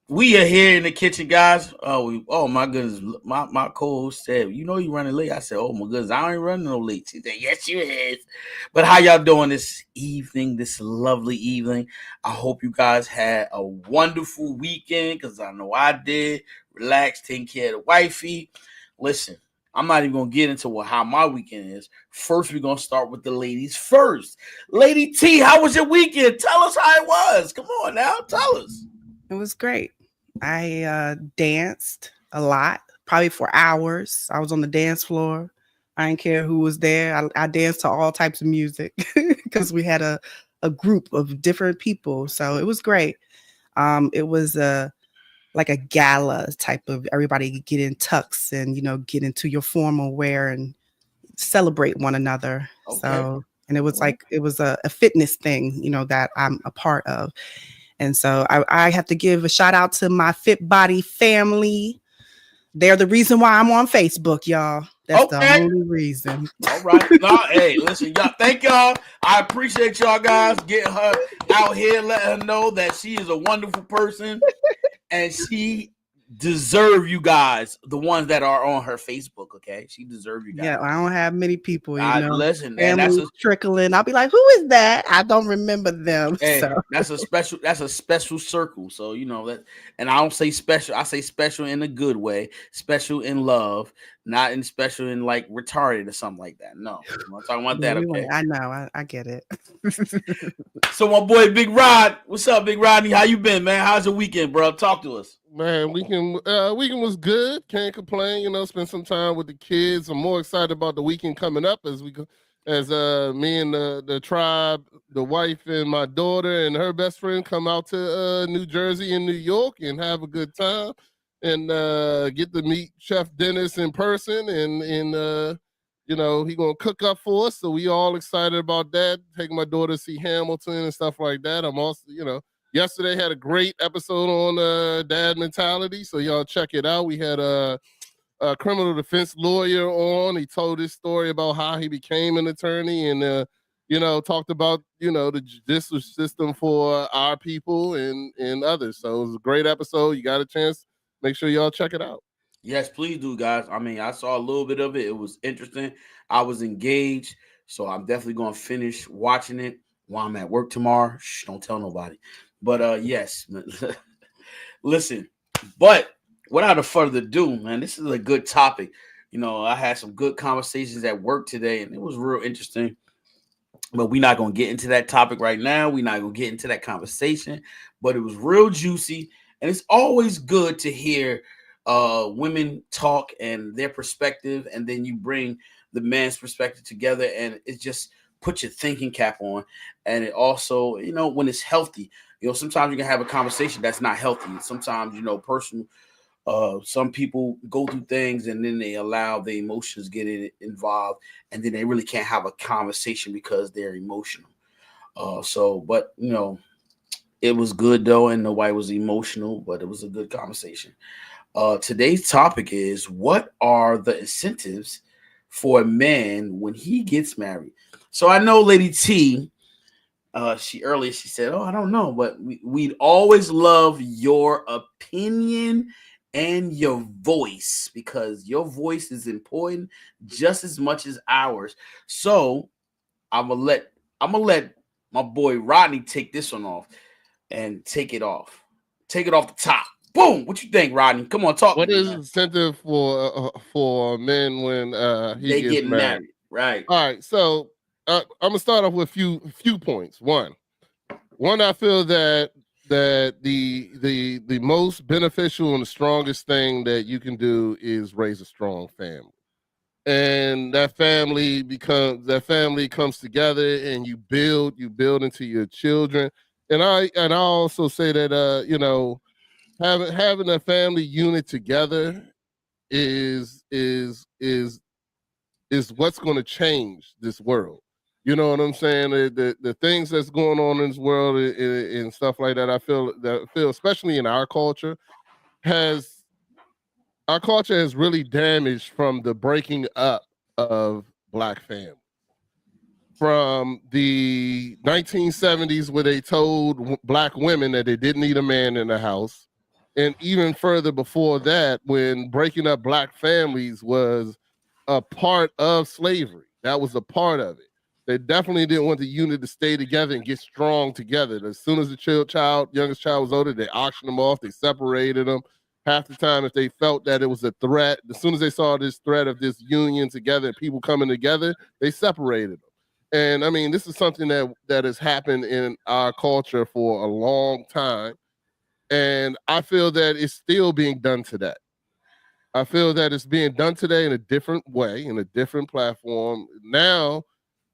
We are here in the kitchen, guys. Oh my goodness. My co-host said, "You know you running late." I said, "Oh my goodness, I ain't running no late." She said, "Yes, you is." But how y'all doing this evening? This lovely evening. I hope you guys had a wonderful weekend because I know I did. Relax, taking care of the wifey. Listen, I'm not even gonna get into how my weekend is. First, we're gonna start with the ladies first. Lady T, how was your weekend? Tell us how it was. Come on now, tell us. It was great. I danced a lot, probably for hours. I was on the dance floor. I didn't care who was there. I danced to all types of music because we had a group of different people. So it was great. It was like a gala type of everybody get in tux and get into your formal wear and celebrate one another. Okay. So and it was a fitness thing, that I'm a part of. And so I have to give a shout out to my Fit Body family. They're the reason why I'm on Facebook, y'all. That's the Okay. only reason. All right. No, hey, listen, y'all. Thank y'all. I appreciate y'all guys getting her out here, letting her know that she is a wonderful person and she deserve you guys, the ones that are on her Facebook. Okay, she deserve you Yeah, guys. I don't have many people, I listen, and family trickling. I'll be like, who is that? I don't remember them. hey, So that's a special circle. So you know that, and I don't say special. I say special in a good way, special in love, not in special in like retarded or something like that. No, I'm not talking about yeah, that. Okay. I know, I get it. So my boy Big Rod, what's up, Big Rodney? How you been, man? How's your weekend, bro? Talk to us. Man, weekend was good. Can't complain. Spend some time with the kids. I'm more excited about the weekend coming up as we go, as me and the tribe, the wife and my daughter and her best friend come out to New Jersey and New York and have a good time and get to meet Chef Dennis in person and he gonna cook up for us. So we all excited about that. Taking my daughter to see Hamilton and stuff like that. I'm also yesterday had a great episode on dad mentality, so y'all check it out. We had a criminal defense lawyer on. He told his story about how he became an attorney and talked about the judicial system for our people and others. So it was a great episode. You got a chance, make sure y'all check it out. Yes, please do, guys. I mean, I saw a little bit of it. It was interesting. I was engaged, so I'm definitely going to finish watching it while I'm at work tomorrow. Shh, don't tell nobody. But yes, listen. But without a further ado, man, this is a good topic. You know, I had some good conversations at work today, and it was real interesting. But we're not going to get into that topic right now. We're not going to get into that conversation. But it was real juicy, and it's always good to hear women talk and their perspective, and then you bring the man's perspective together, and it just put your thinking cap on. And it also, when it's healthy, sometimes you can have a conversation that's not healthy. Sometimes, personal some people go through things and then they allow the emotions get involved, and then they really can't have a conversation because they're emotional. But it was good though, and nobody was emotional, but it was a good conversation. Today's topic is, what are the incentives for a man when he gets married? So I know Lady T, she said, "Oh, I don't know," but we'd always love your opinion and your voice, because your voice is important just as much as ours. So I'm gonna let my boy Rodney take this one off and take it off. Take it off the top. Boom. What you think, Rodney? Come on, talk to What me, is man. incentive for men when he They gets getting married? married, right? All right, so I'm gonna start off with few points. One, I feel that the most beneficial and the strongest thing that you can do is raise a strong family, and that family comes together, and you build into your children. And I also say that having a family unit together is what's going to change this world. You know what I'm saying? The things that's going on in this world and stuff like that. I feel especially in has our culture has really damaged from the breaking up of black families. From the 1970s, where they told black women that they didn't need a man in the house, And even further before that, when breaking up black families was a part of slavery. That was a part of it. They definitely didn't want the unit to stay together and get strong together. As soon as the youngest child was older, they auctioned them off. They separated them. Half the time, if they felt that it was a threat, as soon as they saw this threat of this union together and people coming together, they separated them. And I mean, this is something that has happened in our culture for a long time. And I feel that it's still being done today. I feel that it's being done today in a different way, in a different platform. Now,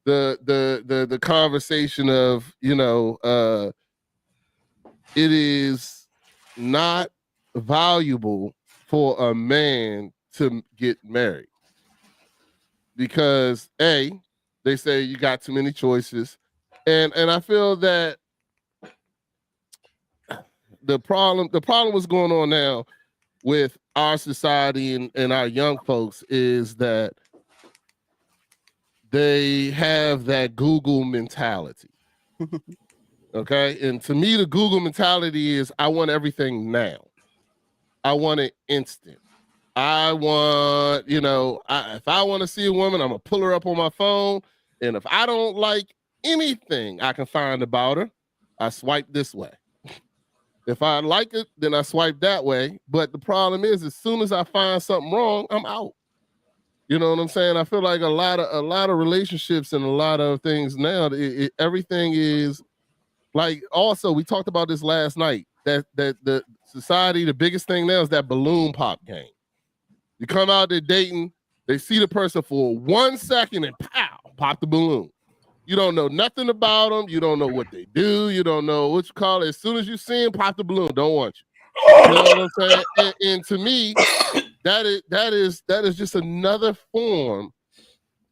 the conversation of, it is not valuable for a man to get married because they say you got too many choices, and I feel that the problem what's going on now with our society and our young folks is that they have that Google mentality. Okay. And to me, the Google mentality is I want everything now. I want it instant. I want, if I want to see a woman, I'm going to pull her up on my phone. And if I don't like anything I can find about her, I swipe this way. If I like it, then I swipe that way. But the problem is, as soon as I find something wrong, I'm out. You know what I'm saying? I feel like a lot of relationships and a lot of things now, everything is like. Also, we talked about this last night. That the society, the biggest thing now is that balloon pop game. You come out there dating, they see the person for 1 second and pow, pop the balloon. You don't know nothing about them. You don't know what they do. You don't know what you call it. As soon as you see them, pop the balloon. Don't want you. You know what I'm saying? And to me, that is just another form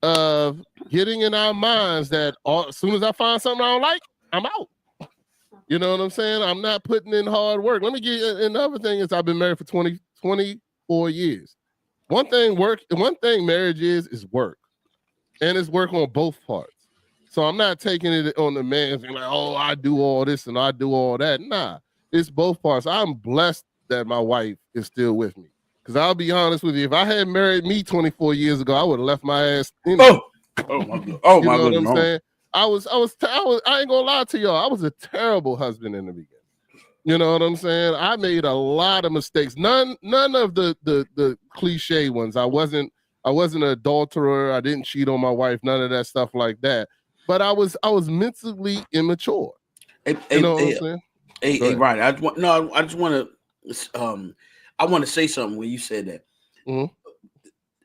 of getting in our minds that as soon as I find something I don't like, I'm out. You know what I'm saying? I'm not putting in hard work. Let me get you another thing is I've been married for 24 years. One thing marriage is work. And it's work on both parts. So I'm not taking it on the man's like, oh, I do all this and I do all that. Nah, it's both parts. I'm blessed that my wife is still with me. Because I'll be honest with you, if I had married me 24 years ago, I would have left my ass in there. Oh my God. Oh my God. You know goodness. what I'm saying? I ain't gonna lie to y'all. I was a terrible husband in the beginning. You know what I'm saying? I made a lot of mistakes. None of the cliche ones. I wasn't an adulterer. I didn't cheat on my wife. None of that stuff like that. But I was mentally immature. Hey, right. I just want to say something when you said that. Mm-hmm.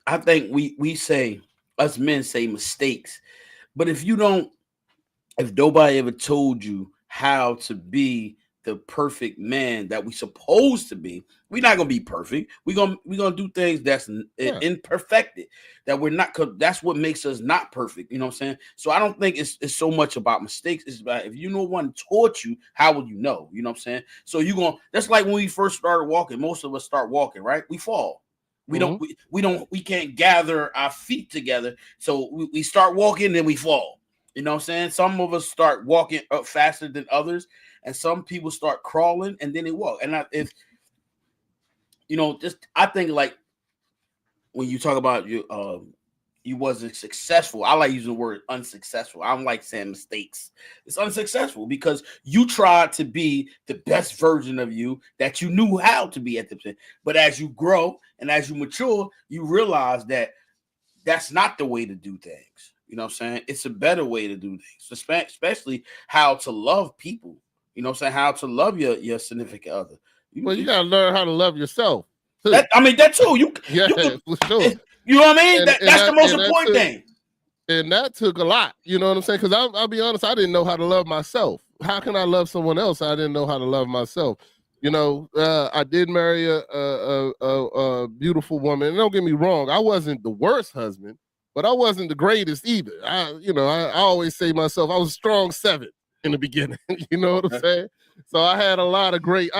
I think we say, us men say mistakes, but if nobody ever told you how to be the perfect man that we supposed to be, we're not gonna be perfect. We're gonna do things that's imperfected, that we're not. That's what makes us not perfect. You know what I'm saying? So I don't think it's so much about mistakes. It's about if no one taught you, how would you know? You know what I'm saying? So that's like when we first started walking. Most of us start walking, right? We fall. We we can't gather our feet together. So we start walking, then we fall. You know what I'm saying? Some of us start walking up faster than others, and some people start crawling and then they walk. And I think like when you talk about you wasn't successful. I like using the word unsuccessful. I don't like saying mistakes. It's unsuccessful because you tried to be the best version of you that you knew how to be at the time. But as you grow and as you mature, you realize that that's not the way to do things. You know what I'm saying? It's a better way to do things, especially how to love people. You know what I'm saying? How to love your significant other. You got to learn how to love yourself. That too. For sure. You know what I mean? That's the most important thing. And that took a lot. You know what I'm saying? Because I'll be honest, I didn't know how to love myself. How can I love someone else? I didn't know how to love myself. You know, I did marry a beautiful woman. And don't get me wrong, I wasn't the worst husband, but I wasn't the greatest either. I always say myself, I was a strong 7 in the beginning. You know what I'm saying? So I had a lot of great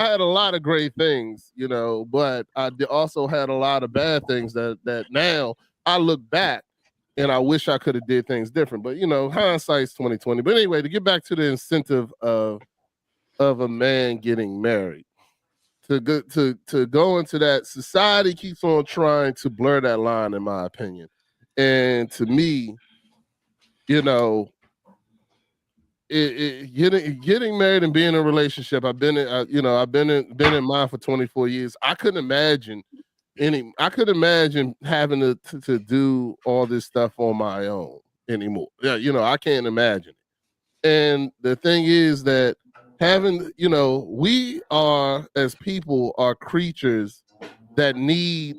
things, you know, but I also had a lot of bad things that now I look back and I wish I could have did things different. But you know, hindsight's 2020. But anyway, to get back to the incentive of a man getting married, to go into that. Society keeps on trying to blur that line, in my opinion. And to me, you know, getting married and being in a relationship. I've been in mine for 24 years. I couldn't imagine having to do all this stuff on my own anymore. Yeah, I can't imagine it. And the thing is that we are, as people, are creatures that need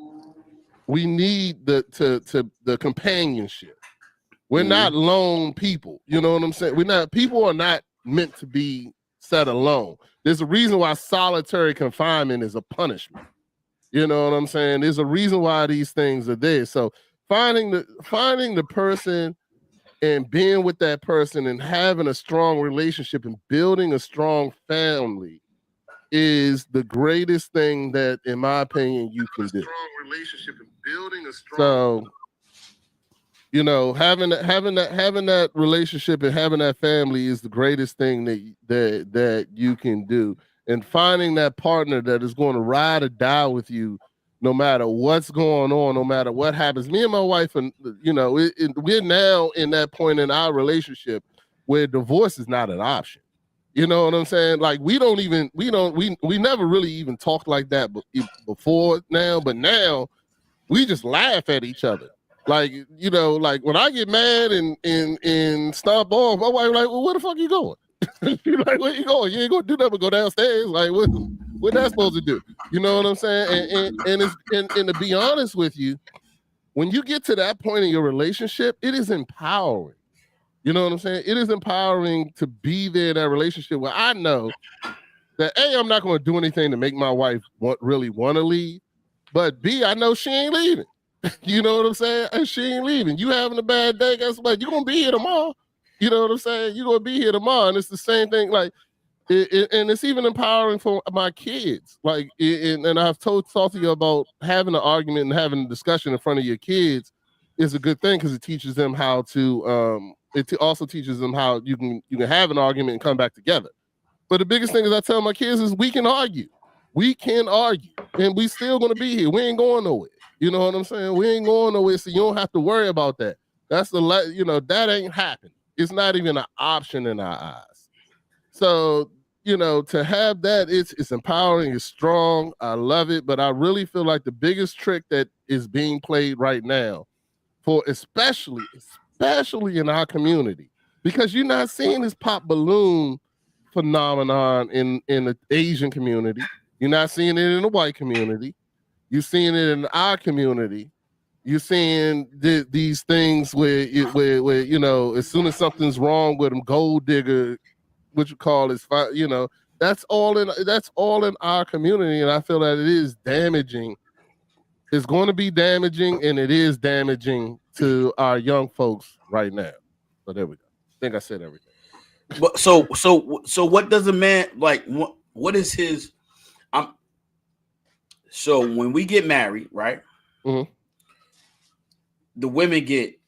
the companionship. We're not lone people. You know what I'm saying? People are not meant to be set alone. There's a reason why solitary confinement is a punishment. You know what I'm saying? There's a reason why these things are there. So finding the person and being with that person and having a strong relationship and building a strong family is the greatest thing that, in my opinion, you can do. So, having that relationship and having that family is the greatest thing that you can do. And finding that partner that is going to ride or die with you, no matter what's going on, no matter what happens. Me and my wife, and we're now in that point in our relationship where divorce is not an option. You know what I'm saying? Like we never really even talked like that before now, but now we just laugh at each other. Like, like when I get mad and stomp off, my wife like, well, where the fuck you going? You're like, where you going? You ain't gonna do nothing but go downstairs. Like, what that supposed to do? You know what I'm saying? And to be honest with you, when you get to that point in your relationship, it is empowering. You know what I'm saying? It is empowering to be there in that relationship where I know that A, I'm not going to do anything to make my wife really want to leave, but B, I know she ain't leaving. You know what I'm saying? And she ain't leaving. You having a bad day, guess what? You're going to be here tomorrow. You know what I'm saying? You're going to be here tomorrow. And it's the same thing. Like, and it's even empowering for my kids. Like, and I've talked to you about having an argument and having a discussion in front of your kids is a good thing because it teaches them how to, it also teaches them how you can have an argument and come back together. But the biggest thing is I tell my kids is we can argue. We can argue. And we still going to be here. We ain't going nowhere. You know what I'm saying? We ain't going nowhere, so you don't have to worry about that. That's that ain't happening. It's not even an option in our eyes. So, to have that, it's empowering, it's strong. I love it. But I really feel like the biggest trick that is being played right now, for especially in our community, because you're not seeing this pop balloon phenomenon in the Asian community. You're not seeing it in the white community. You're seeing it in our community. You're seeing these things where as soon as something's wrong with them, gold digger, what you call is, that's all in our community, and I feel that it is damaging. It's going to be damaging, and it is damaging to our young folks right now. So there we go. I think I said everything. But so what does a man like? What is his? So when we get married, right? Mm-hmm. The women get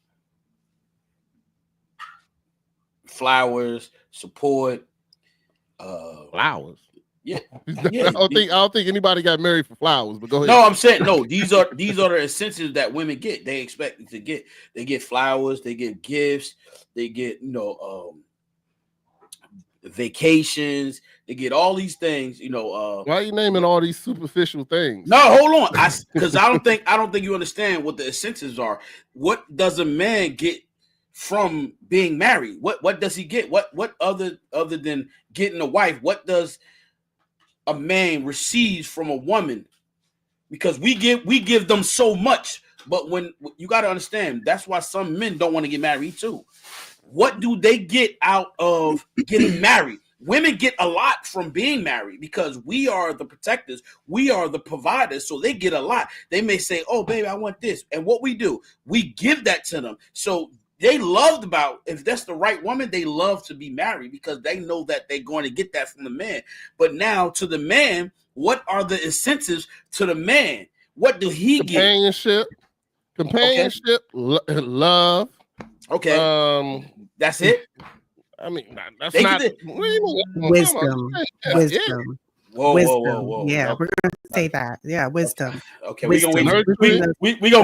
flowers, support, flowers. Yeah. I don't think anybody got married for flowers, but go ahead. No, I'm saying no. These are the incentives that women get. They expect to get. They get flowers. They get gifts. They get vacations. They get all these things. Why are you naming all these superficial things? No, hold on. Because I don't think you understand what the incentives are. What does a man get from being married? What does he get? What other than getting a wife? What does a man receives from a woman? Because we give them so much, but when you got to understand, that's why some men don't want to get married too. What do they get out of getting married? Women get a lot from being married because we are the protectors, we are the providers, so they get a lot. They may say, "Oh, baby, I want this," and what we do, we give that to them. So they loved about, if that's the right woman, they love to be married because they know that they're going to get that from the man. But now to the man, what are the incentives to the man? What do he get? Companionship, okay. Love. Okay. That's it. I mean, that's not wisdom. Whoa, wisdom. whoa, whoa, whoa. Yeah, Okay. we're gonna say that. Yeah, wisdom. Okay, we gonna wait. Nurturing. We gonna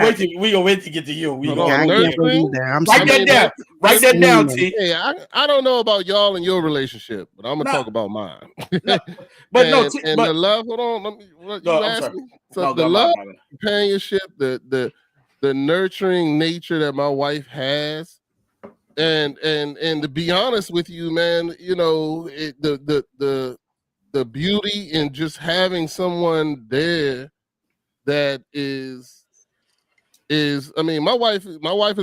wait. We gonna wait to get to you. We Hold gonna on, I hold can't you. wait nurturing. either. I'm Write sorry. that down. Write that down, T. Hey, I don't know about y'all and your relationship, but I'm gonna No. talk about mine. No, but no, and but the love. Hold on, let me. What no, you I'm asked sorry. me? So No, the go, love, my bad. companionship, the nurturing nature that my wife has, and to be honest with you, man, you know, the beauty in just having someone there that is I mean, my wife is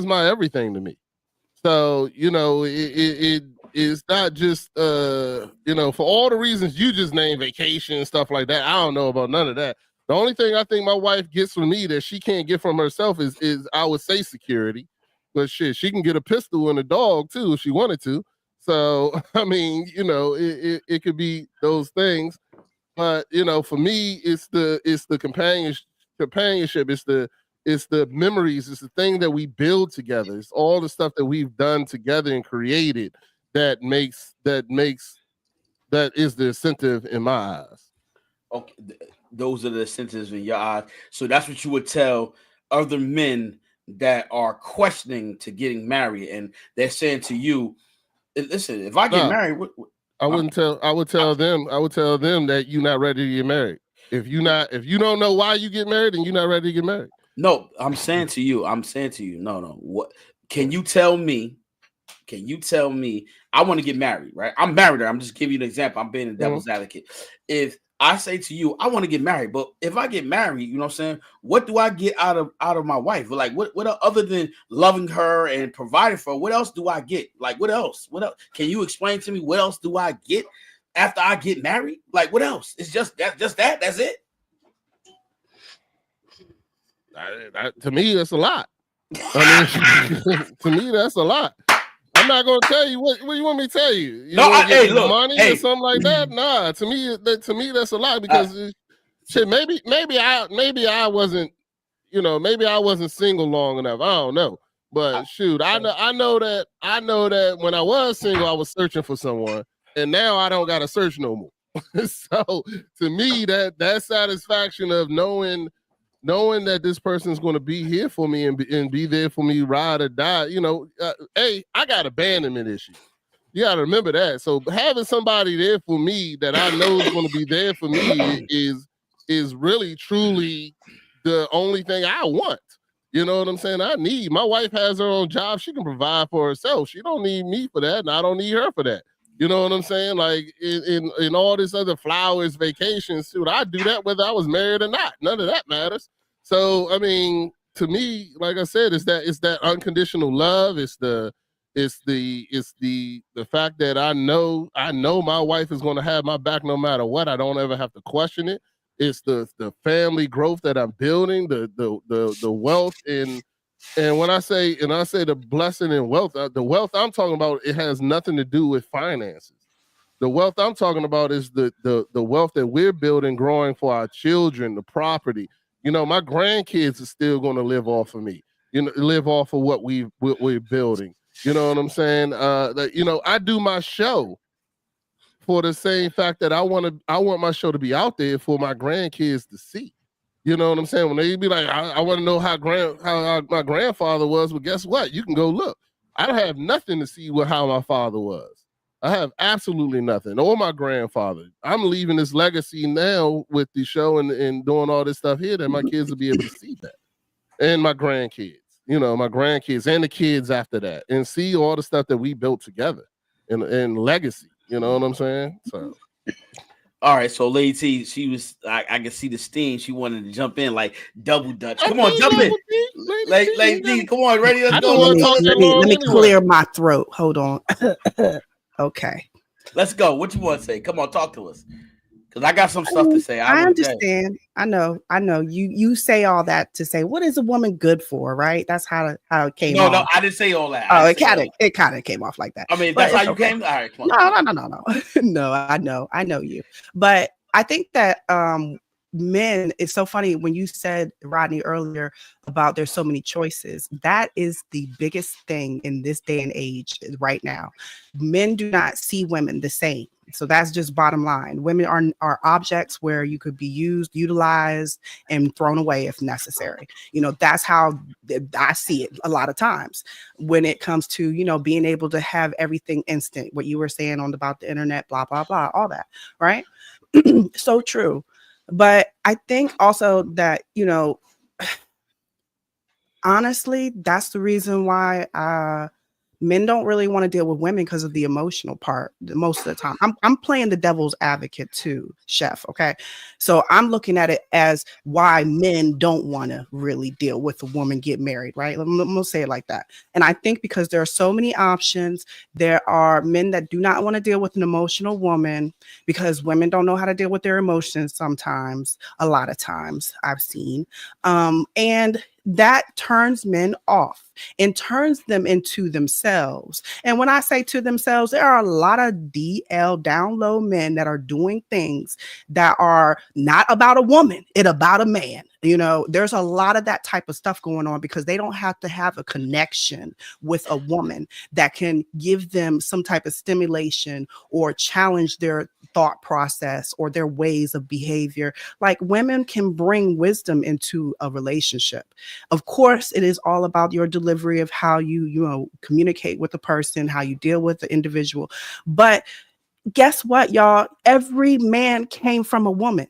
my everything to me. So, you know, it is not just you know, for all the reasons you just named, vacation and stuff like that. I don't know about none of that. The only thing I think my wife gets from me that she can't get from herself is I would say security. But shit, she can get a pistol and a dog too if she wanted to. So I mean, you know, it could be those things. But you know, for me, it's the companionship, it's the memories, it's the thing that we build together, it's all the stuff that we've done together and created that is the incentive in my eyes. Okay, those are the sentences in your eyes. So that's what you would tell other men that are questioning to getting married, and they're saying to you, "Listen, if I get married, I would tell them that you're not ready to get married. If you don't know why you get married, then you're not ready to get married. No, I'm saying to you, no. What can you tell me? Can you tell me I want to get married, right? I'm married. I'm just giving you an example. I'm being a devil's advocate. If I say to you, I want to get married, but if I get married, you know what I'm saying? What do I get out of my wife? Like what other than loving her and providing for her, what else do I get? Like what else? What else? Can you explain to me what else do I get after I get married? Like what else? It's just that, that's it. To me, that's a lot. I mean, to me, that's a lot. I'm not gonna tell you what you want me to tell you. You look, money or something like that. Nah, to me, that's a lot because shit. Maybe I wasn't, you know, maybe I wasn't single long enough. I don't know, but shoot, I know that when I was single, I was searching for someone, and now I don't got to search no more. So to me, that satisfaction of knowing that this person's going to be here for me and be there for me, ride or die. You know, hey, I got abandonment issues. You got to remember that. So having somebody there for me that I know is going to be there for me is really truly the only thing I want. You know what I'm saying? I need. My wife has her own job. She can provide for herself. She don't need me for that, and I don't need her for that. You know what I'm saying? Like in all this other flowers, vacations, dude, I'd do that whether I was married or not. None of that matters. So I mean, to me, like I said, it's that unconditional love. It's the fact that I know my wife is going to have my back no matter what. I don't ever have to question it. It's the family growth that I'm building, the wealth and when I say the blessing and wealth, the wealth I'm talking about, it has nothing to do with finances. The wealth I'm talking about is the wealth that we're building, growing for our children, the property. You know, my grandkids are still going to live off of me. You know, live off of what we're building. You know what I'm saying? You know, I do my show for the same fact that I want my show to be out there for my grandkids to see. You know what I'm saying? When they be like, I want to know how my grandfather was. Well, guess what? You can go look. I don't have nothing to see how my father was. I have absolutely nothing. Or my grandfather. I'm leaving this legacy now with the show and doing all this stuff here that my kids will be able to see that. And my grandkids. You know, my grandkids and the kids after that. And see all the stuff that we built together in legacy. You know what I'm saying? So. All right, so Lady T, she was I can see the steam. She wanted to jump in like double dutch. Come on, jump in. Lady T, come on, ready? Let's go. Let me clear my throat. Hold on. Okay. Let's go. What you want to say? Come on, talk to us. Because I got some stuff to say. I understand. I know. You say all that to say, what is a woman good for, right? That's how it came off. No, I didn't say all that. Oh, it kind of came off like that. I mean, that's how you came. All right, come on. No. No, I know you. But I think that men, it's so funny when you said, Rodney, earlier about there's so many choices. That is the biggest thing in this day and age right now. Men do not see women the same. So that's just bottom line. Women are objects where you could be used, utilized, and thrown away if necessary. You know, that's how I see it a lot of times when it comes to, you know, being able to have everything instant, what you were saying on about the internet, blah, blah, blah, all that, right? So true. But I think also that, you know, honestly, that's the reason why men don't really want to deal with women because of the emotional part most of the time. I'm playing the devil's advocate too, Chef. Okay. So I'm looking at it as why men don't want to really deal with a woman, get married, right? I'm gonna say it like that. And I think because there are so many options, there are men that do not want to deal with an emotional woman because women don't know how to deal with their emotions sometimes, a lot of times I've seen. And that turns men off and turns them into themselves. And when I say to themselves, there are a lot of DL down low men that are doing things that are not about a woman, it's about a man. You know, there's a lot of that type of stuff going on because they don't have to have a connection with a woman that can give them some type of stimulation or challenge their thought process or their ways of behavior. Like women can bring wisdom into a relationship. Of course, it is all about your delivery of how you communicate with a person, how you deal with the individual. But guess what, y'all? Every man came from a woman.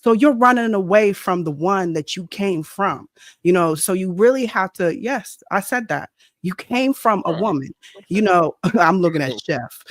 So you're running away from the one that you came from, you know, so you really have to, yes, I said that. You came from a woman, you know, I'm looking at Chef.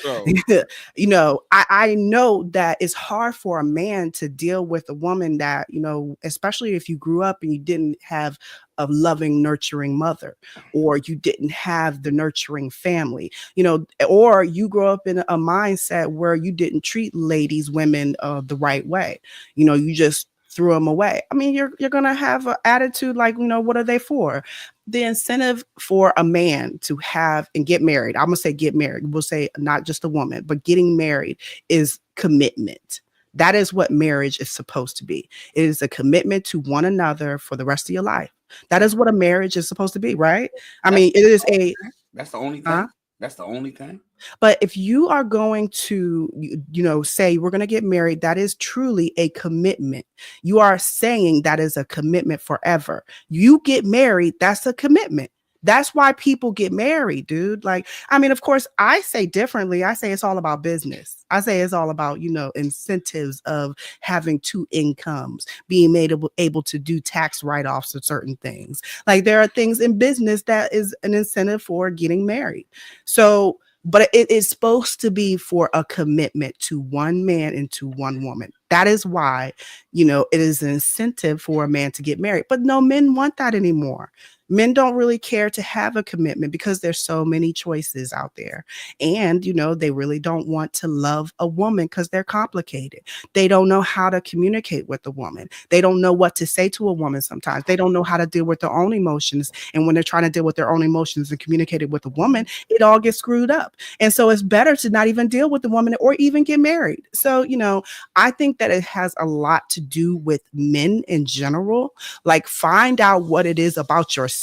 You know, I know that it's hard for a man to deal with a woman that, you know, especially if you grew up and you didn't have a loving, nurturing mother, or you didn't have the nurturing family, you know, or you grew up in a mindset where you didn't treat ladies, women the right way. You know, you just threw them away. I mean, you're going to have an attitude like, you know, what are they for? The incentive for a man to have and get married, I'm going to say get married. We'll say not just a woman, but getting married is commitment. That is what marriage is supposed to be. It is a commitment to one another for the rest of your life. That is what a marriage is supposed to be, right? I mean, it is a... That's the only thing. That's the only thing. But if you are going to, you know, say we're going to get married, that is truly a commitment. You are saying that is a commitment forever. You get married, that's a commitment. That's why people get married, dude. Like, I mean, of course, I say differently. I say it's all about business. I say it's all about, you know, incentives of having two incomes, being able to do tax write-offs of certain things. Like there are things in business that is an incentive for getting married. So, but it is supposed to be for a commitment to one man and to one woman. That is why, you know, it is an incentive for a man to get married. But no, men want that anymore. Men don't really care to have a commitment because there's so many choices out there. And, you know, they really don't want to love a woman because they're complicated. They don't know how to communicate with a woman. They don't know what to say to a woman sometimes. They don't know how to deal with their own emotions. And when they're trying to deal with their own emotions and communicate it with a woman, it all gets screwed up. And so it's better to not even deal with the woman or even get married. So, you know, I think that it has a lot to do with men in general. Like find out what it is about yourself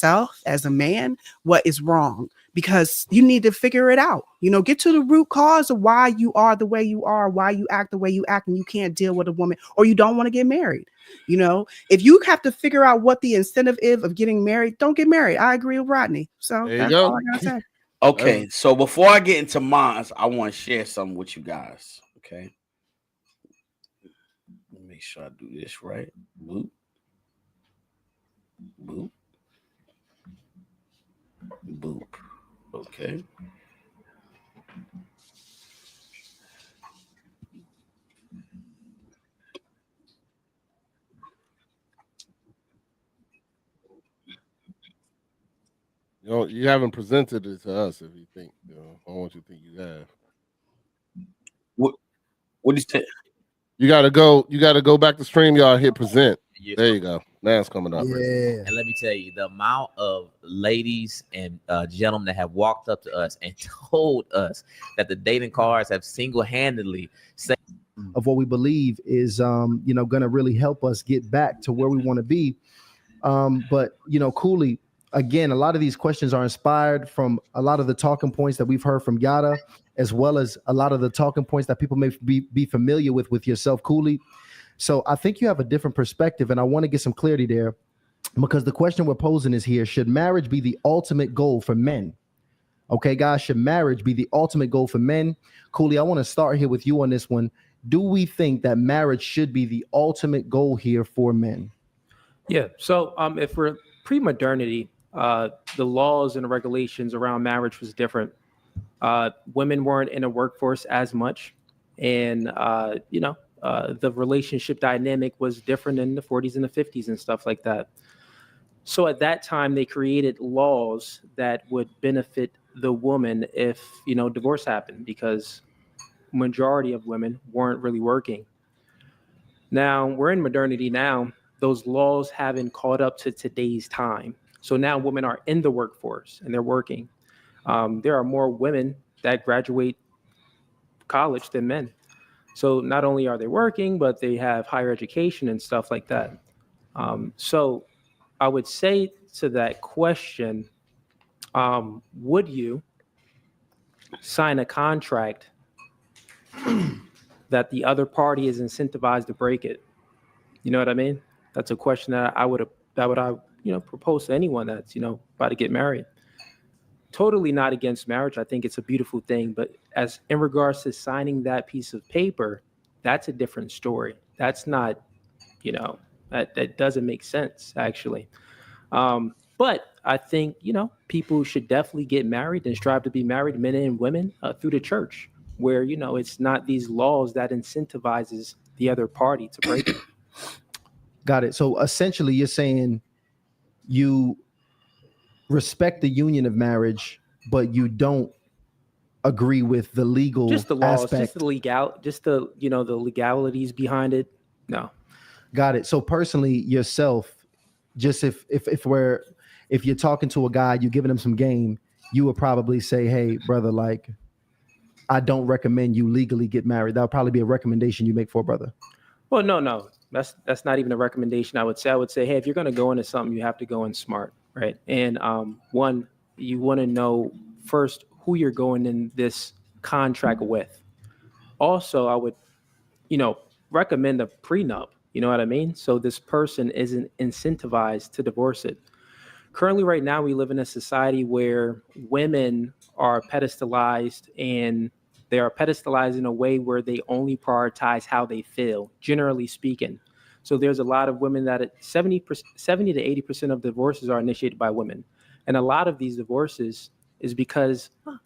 as a man, what is wrong, because you need to figure it out. You know, get to the root cause of why you are the way you are, why you act the way you act, and you can't deal with a woman or you don't want to get married. You know, if you have to figure out what the incentive is of getting married, don't get married. I agree with Rodney. So that's all I gotta say. Okay, so before I get into mine, I want to share something with you guys. Okay, let me make sure I do this right. Boop. Boop. Boop. Okay. You know, you haven't presented it to us. If you think, you know, I want you to think you have. What do you say? You gotta go. You gotta go back to StreamYard, hit present. Yeah. There you go. Now it's coming up. Yeah. And let me tell you, the amount of ladies and gentlemen that have walked up to us and told us that the dating cards have single-handedly saved of what we believe is, going to really help us get back to where we want to be. But, Cooley, again, a lot of these questions are inspired from a lot of the talking points that we've heard from Yada, as well as a lot of the talking points that people may be familiar with yourself, Cooley. So I think you have a different perspective, and I want to get some clarity there, because the question we're posing is here: should marriage be the ultimate goal for men? Okay, guys, should marriage be the ultimate goal for men? Cooley, I want to start here with you on this one. Do we think that marriage should be the ultimate goal here for men? Yeah. So if we're pre-modernity, the laws and regulations around marriage was different. Women weren't in the workforce as much, and the relationship dynamic was different in the 40s and the 50s and stuff like that. So at that time, they created laws that would benefit the woman if, divorce happened, because majority of women weren't really working. Now we're in modernity now. Those laws haven't caught up to today's time. So now women are in the workforce and they're working. There are more women that graduate college than men. So not only are they working, but they have higher education and stuff like that. So I would say to that question, would you sign a contract that the other party is incentivized to break it? You know what I mean? That's a question that I would propose to anyone that's, about to get married. Totally not against marriage. I think it's a beautiful thing. But as in regards to signing that piece of paper, that's a different story. That's not, that doesn't make sense, actually. But I think, people should definitely get married and strive to be married, men and women, through the church, where, it's not these laws that incentivizes the other party to break it. Got it. So essentially you're saying you respect the union of marriage, but you don't agree with the legal just the laws, aspect. just the the legalities behind it. No. Got it. So personally yourself, just if you're talking to a guy, you're giving him some game, you would probably say, hey, brother, like, I don't recommend you legally get married. That would probably be a recommendation you make for a brother. Well, no. That's not even a recommendation. I would say, hey, if you're going to go into something, you have to go in smart, right? And one, you want to know first who you're going in this contract with. Also, I would, recommend a prenup. You know what I mean? So this person isn't incentivized to divorce it. Currently, right now, we live in a society where women are pedestalized, and they are pedestalized in a way where they only prioritize how they feel, generally speaking. So there's a lot of women that 70 to 80% of divorces are initiated by women. And a lot of these divorces is because I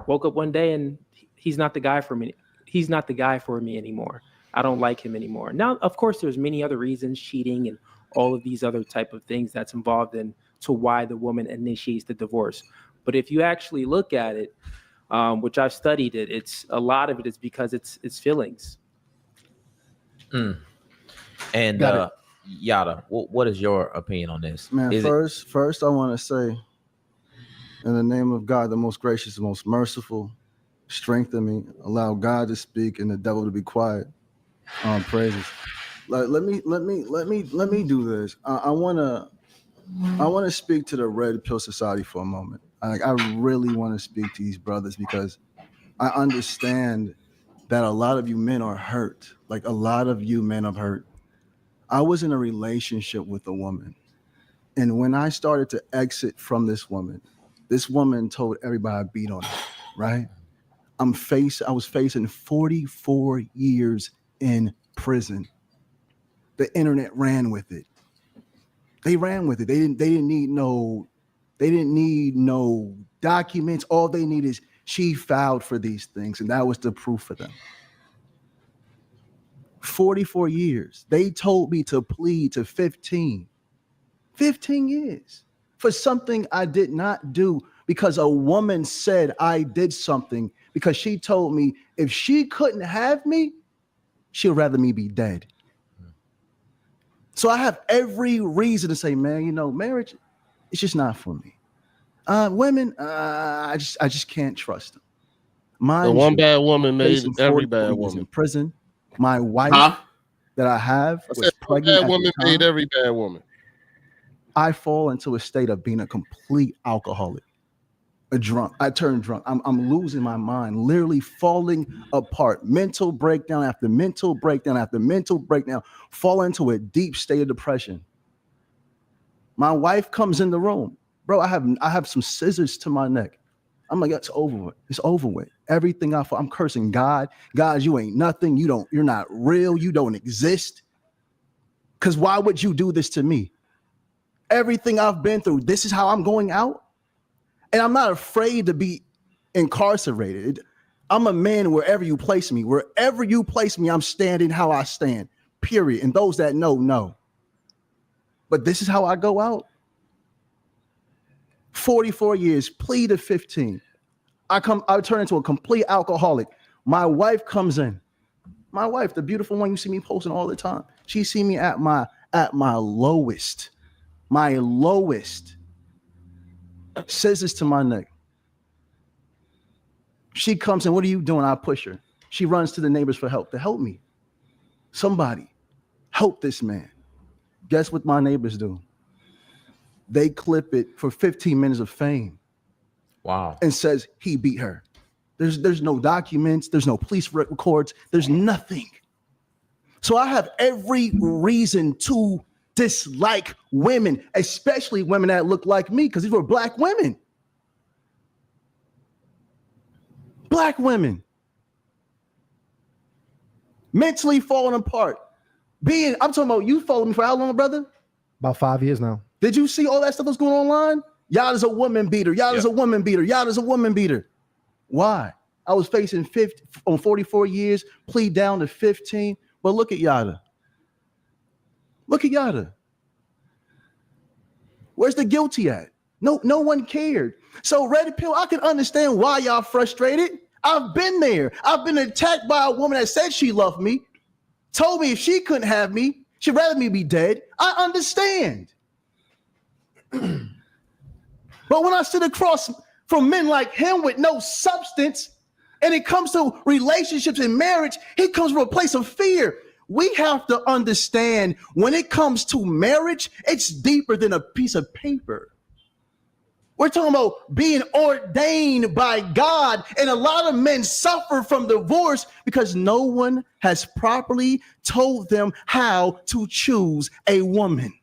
woke up one day and he's not the guy for me. He's not the guy for me anymore. I don't like him anymore. Now, of course, there's many other reasons, cheating and all of these other type of things that's involved in to why the woman initiates the divorce. But if you actually look at it, which I've studied it, it's a lot of it is because it's feelings. And Yada, what is your opinion on this? Man, first I want to say, in the name of God, the most gracious, the most merciful, strengthen me, allow God to speak and the devil to be quiet. Praises. Like, let me do this. I want to speak to the Red Pill Society for a moment. I really want to speak to these brothers, because I understand that a lot of you men are hurt. Like, a lot of you men are hurt. I was in a relationship with a woman, and when I started to exit from this woman told everybody I beat on her, right? I was facing 44 years in prison. The internet ran with it. They ran with it. They didn't need no documents. All they need is she filed for these things, and that was the proof for them. 44 years. They told me to plead to 15 years for something I did not do, because a woman said I did something, because she told me if she couldn't have me, she'd rather me be dead. So I have every reason to say, man, marriage, it's just not for me. Women, I just can't trust them. The one bad woman made every bad woman in prison. My wife that I have I was said, pregnant. bad woman made every bad woman. I fall into a state of being a complete alcoholic, a drunk. I turn drunk. I'm losing my mind, literally falling apart. Mental breakdown after mental breakdown after mental breakdown, fall into a deep state of depression. My wife comes in the room. Bro, I have some scissors to my neck. I'm like, it's over with. It's over with. Everything I'm cursing God. God, you ain't nothing. You're not real. You don't exist. Because why would you do this to me? Everything I've been through, this is how I'm going out. And I'm not afraid to be incarcerated. I'm a man wherever you place me. Wherever you place me, I'm standing how I stand, period. And those that know. But this is how I go out. 44 years, plead to 15. I turn into a complete alcoholic. My wife comes in. My wife, the beautiful one you see me posting all the time. She see me at my lowest. My lowest. Scissors to my neck. She comes in, what are you doing? I push her. She runs to the neighbors for help. To help me. Somebody help this man. Guess what my neighbors do? They clip it for 15 minutes of fame. Wow. And says he beat her. There's no documents. There's no police records. There's nothing. So I have every reason to dislike women, especially women that look like me, because these were black women. Black women. Mentally falling apart. I'm talking about, you followed me for how long, brother? About 5 years now. Did you see all that stuff that's going online? Y'all is a woman beater. Y'all is a woman beater. Y'all is a woman beater. Why? I was facing 44 years, plead down to 15. But look at Yada. Look at Yada. Where's the guilty at? No one cared. So Red Pill, I can understand why y'all frustrated. I've been there. I've been attacked by a woman that said she loved me, told me if she couldn't have me, she'd rather me be dead. I understand. But when I sit across from men like him with no substance, and it comes to relationships and marriage, he comes from a place of fear. We have to understand when it comes to marriage, it's deeper than a piece of paper. We're talking about being ordained by God. And a lot of men suffer from divorce because no one has properly told them how to choose a woman.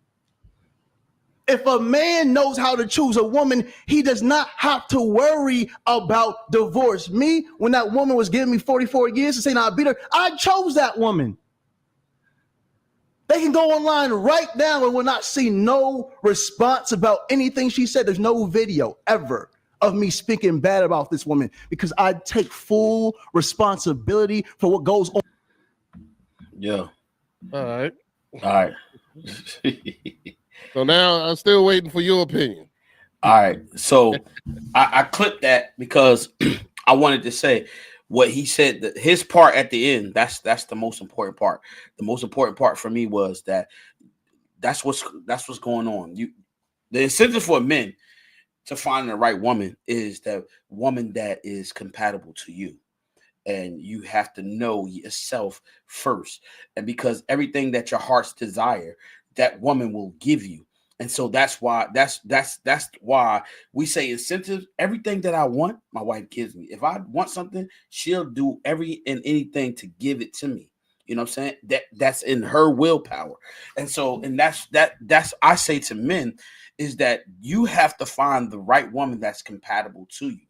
If a man knows how to choose a woman, he does not have to worry about divorce. Me, when that woman was giving me 44 years and saying I beat her, I chose that woman. They can go online right now and will not see no response about anything she said. There's no video ever of me speaking bad about this woman because I take full responsibility for what goes on. Yeah. All right. So now I'm still waiting for your opinion. All right. So I clipped that because I wanted to say what he said, that his part at the end, that's the most important part. The most important part for me was that's what's going on. The incentive for men to find the right woman is that woman that is compatible to you. And you have to know yourself first. And because everything that your heart's desire, that woman will give you. And so that's why we say incentives. Everything that I want, my wife gives me. If I want something, she'll do every and anything to give it to me. You know what I'm saying? That's in her willpower. And so, and that's I say to men is that you have to find the right woman that's compatible to you.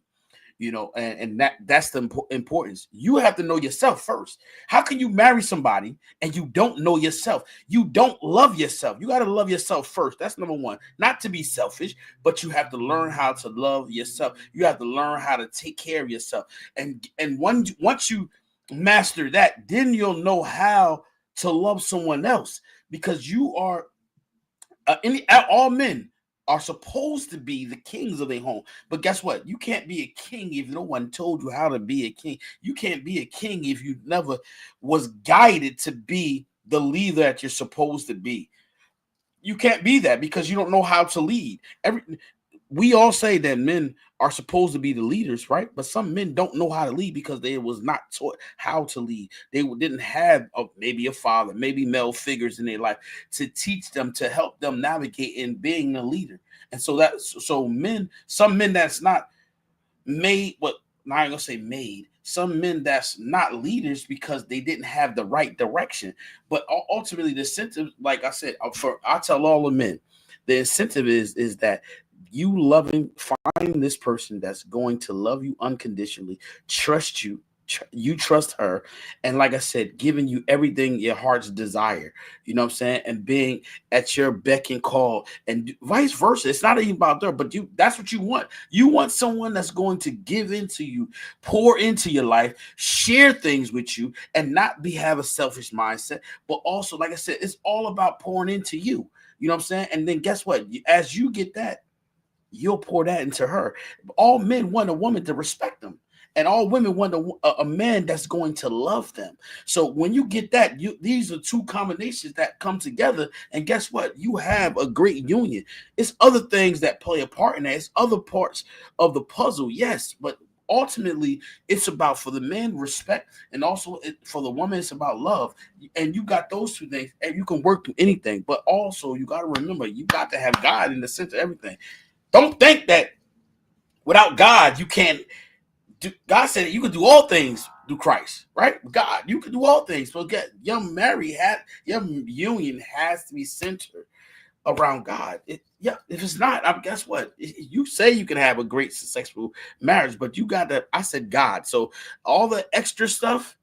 You know, and that's the importance. You have to know yourself first. How can you marry somebody and you don't know yourself? You don't love yourself. You got to love yourself first. That's number one. Not to be selfish, but you have to learn how to love yourself. You have to learn how to take care of yourself. And once you master that, then you'll know how to love someone else, because you are all men are supposed to be the kings of their home. But guess what? You can't be a king if no one told you how to be a king. You can't be a king if you never was guided to be the leader that you're supposed to be. You can't be that because you don't know how to lead. we all say that men are supposed to be the leaders, right? But some men don't know how to lead because they was not taught how to lead. They didn't have maybe a father, maybe male figures in their life to teach them, to help them navigate in being a leader. And so men, some men that's not made, what not gonna say made, some men that's not leaders because they didn't have the right direction. But ultimately, the incentive, like I said, I tell all the men, the incentive is that you loving, find this person that's going to love you unconditionally, trust you, you trust her, and like I said, giving you everything your heart's desire, you know what I'm saying, and being at your beck and call, and vice versa. It's not even about there, but that's what you want. You want someone that's going to give into you, pour into your life, share things with you, and not have a selfish mindset, but also, like I said, it's all about pouring into you. You know what I'm saying? And then guess what? As you get that, you'll pour that into her. All men want a woman to respect them, and all women want a man that's going to love them. So when you get that, these are two combinations that come together, and guess what? You have a great union. It's other things that play a part in that. It's other parts of the puzzle, yes, but ultimately it's about, for the man, respect, and also for the woman, it's about love. And you got those two things, and you can work through anything. But also you got to remember, you got to have God in the center of everything. Don't think that without God you can't do. God said you can do all things through Christ, right? God, you can do all things. So your union has to be centered around God. If it's not, guess what? You say you can have a great, successful marriage, but you got to, I said God. So all the extra stuff,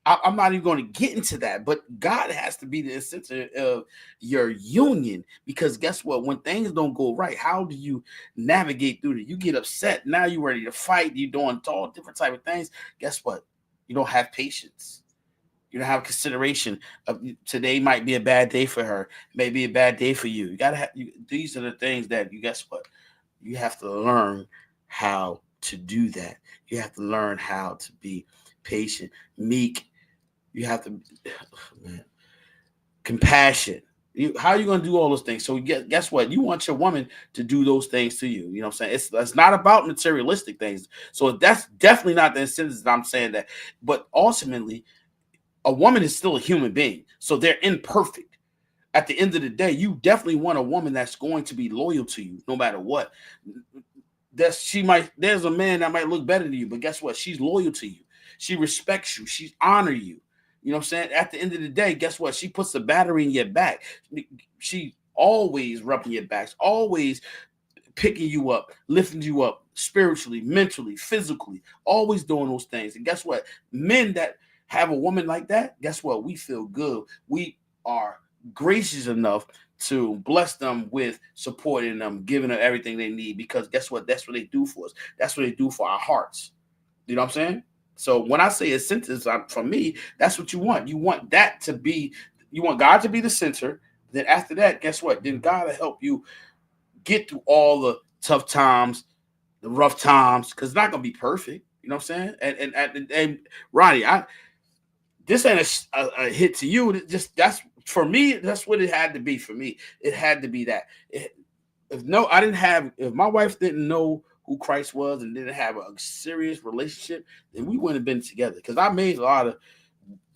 I'm not even going to get into that, but God has to be the center of your union, because guess what? When things don't go right, how do you navigate through it? You get upset. Now you're ready to fight. You're doing all different type of things. Guess what? You don't have patience. You don't have consideration of today might be a bad day for her, maybe a bad day for you. You got to have, these are the things that guess what? You have to learn how to do that. You have to learn how to be patient, meek. You have to, compassion. How are you going to do all those things? So guess what? You want your woman to do those things to you. You know what I'm saying? It's not about materialistic things. So that's definitely not the incentive that I'm saying that. But ultimately, a woman is still a human being. So they're imperfect. At the end of the day, you definitely want a woman that's going to be loyal to you no matter what. There's a man that might look better than you, but guess what? She's loyal to you. She respects you. She honors you. You know what I'm saying? At the end of the day, guess what? She puts the battery in your back. She always rubbing your backs, always picking you up, lifting you up spiritually, mentally, physically, always doing those things. And guess what? Men that have a woman like that, guess what? We feel good. We are gracious enough to bless them with supporting them, giving them everything they need, because guess what? That's what they do for us. That's what they do for our hearts. You know what I'm saying? So when I say a sentence, for me, that's what you want. You want that to be, you want God to be the center. Then after that, guess what? Then God will help you get through all the tough times, the rough times, because it's not going to be perfect. You know what I'm saying? And Ronnie, this ain't a hit to you. That's for me. That's what it had to be for me. It had to be that. If my wife didn't know who Christ was and didn't have a serious relationship, then we wouldn't have been together. Because I made a lot of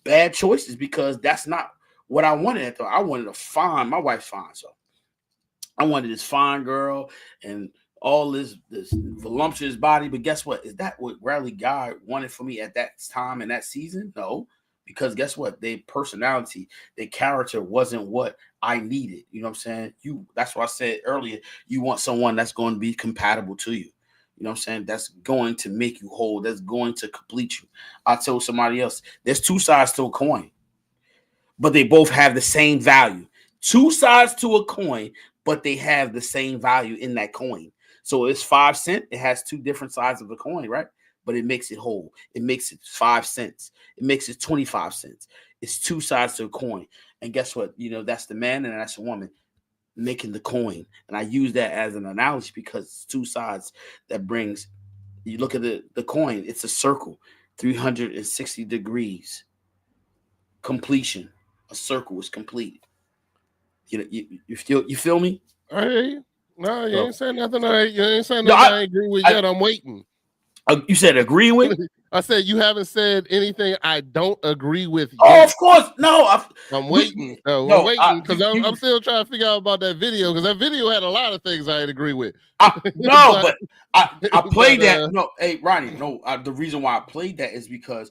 bad choices because that's not what I wanted. I wanted my wife's fine, so I wanted this fine girl and all this voluptuous body. But guess what? Is that what really God wanted for me at that time and that season? No, because guess what? Their personality, their character wasn't what I needed. You know what I'm saying? That's what I said earlier. You want someone that's going to be compatible to you. You know what I'm saying? That's going to make you whole. That's going to complete you. I told somebody else, there's two sides to a coin, but they both have the same value. Two sides to a coin, but they have the same value in that coin. So it's 5 cents. It has two different sides of the coin, right? But it makes it whole. It makes it 5 cents. It makes it 25 cents. It's two sides to a coin. And guess what? That's the man and that's the woman making the coin. And I use that as an analogy because it's two sides that brings, you look at the coin, it's a circle, 360 degrees. Completion. A circle is complete. You feel me? I hear you. No, you So- ain't saying nothing. You ain't saying No, nothing. I ain't agree with yet. I'm waiting. You said agree with? I said you haven't said anything I don't agree with Oh, yet. of course. No, I'm waiting. No, no, I'm waiting because you- I'm still trying to figure out about that video because that video had a lot of things I agree with. no, but I played but, that. No, hey, Ronnie. No, the reason why I played that is because,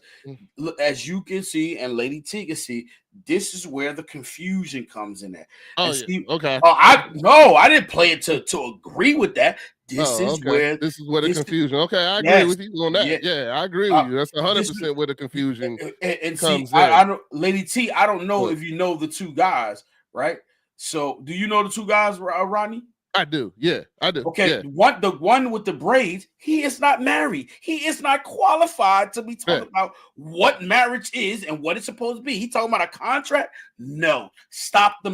look, as you can see, and Lady T can see, this is where the confusion comes in at. Oh, And yeah. see, Okay. I didn't play it to agree with that. This is where this is where the this- confusion. Okay, I agree Yes. with you on that. Yeah, I agree with you. That's 100% where the confusion and see, comes in. I don't, Lady T. I don't know What? if you know the two guys, right? So, do you know the two guys, Ronnie? I do. Yeah, I do. Okay, Yeah. the one with the braids, he is not married. He is not qualified to be talking about what marriage is and what it's supposed to be. He talking about a contract? No, stop the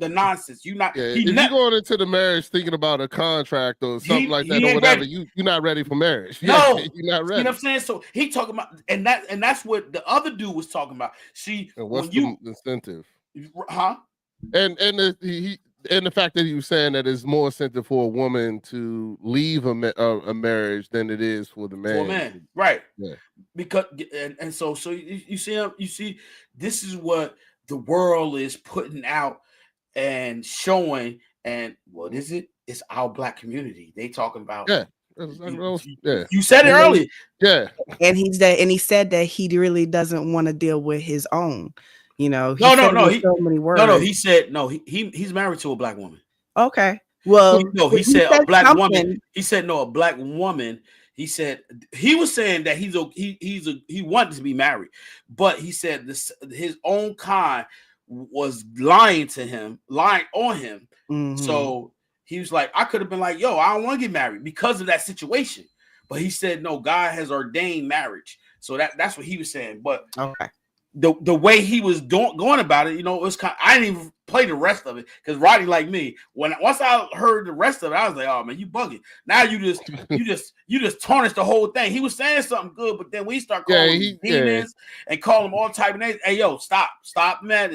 nonsense. You not. Yeah, He if you going into the marriage thinking about a contract or something like that or whatever, you're not ready for marriage. No, you're not ready. You know what I'm saying? So he talking about, and that's what the other dude was talking about. See, and what's when the incentive? Huh? And the fact that he was saying that it's more incentive for a woman to leave a marriage than it is for the man. For a man, right? Yeah. Because and so you see, this is what the world is putting out and showing. And what is it? It's our black community. They talking about. Yeah. You said it earlier. Yeah. And he said that he really doesn't want to deal with his own. You know, No. So many words. No. He said no. He's married to a black woman. Okay. Well, he said a black something. woman. He said no, a black woman. He said he was saying that he wanted to be married, but he said his own kind was lying on him. Mm-hmm. So he was like, I could have been like, yo, I don't want to get married because of that situation. But he said no, God has ordained marriage. So that's what he was saying. But okay. The way he was going about it, you know, it was kind of, I didn't even play the rest of it because Rodney, like me, once I heard the rest of it, I was like, oh man, you bugging. Now you just tarnished the whole thing. He was saying something good, but then we start calling him demons and call him all type of names. Hey, yo, stop, man.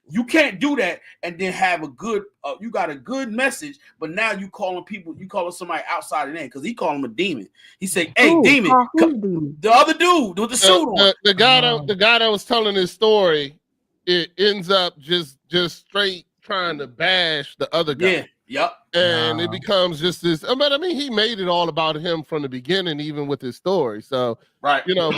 You can't do that and then have a good, you got a good message, but now you calling somebody outside of name because he called him a demon. He said, hey, demon. The other dude with the suit on. The guy that was telling his story, it ends up just straight trying to bash the other guy. Yeah, yep. And it becomes just this. But I mean, he made it all about him from the beginning, even with his story. So right, you know,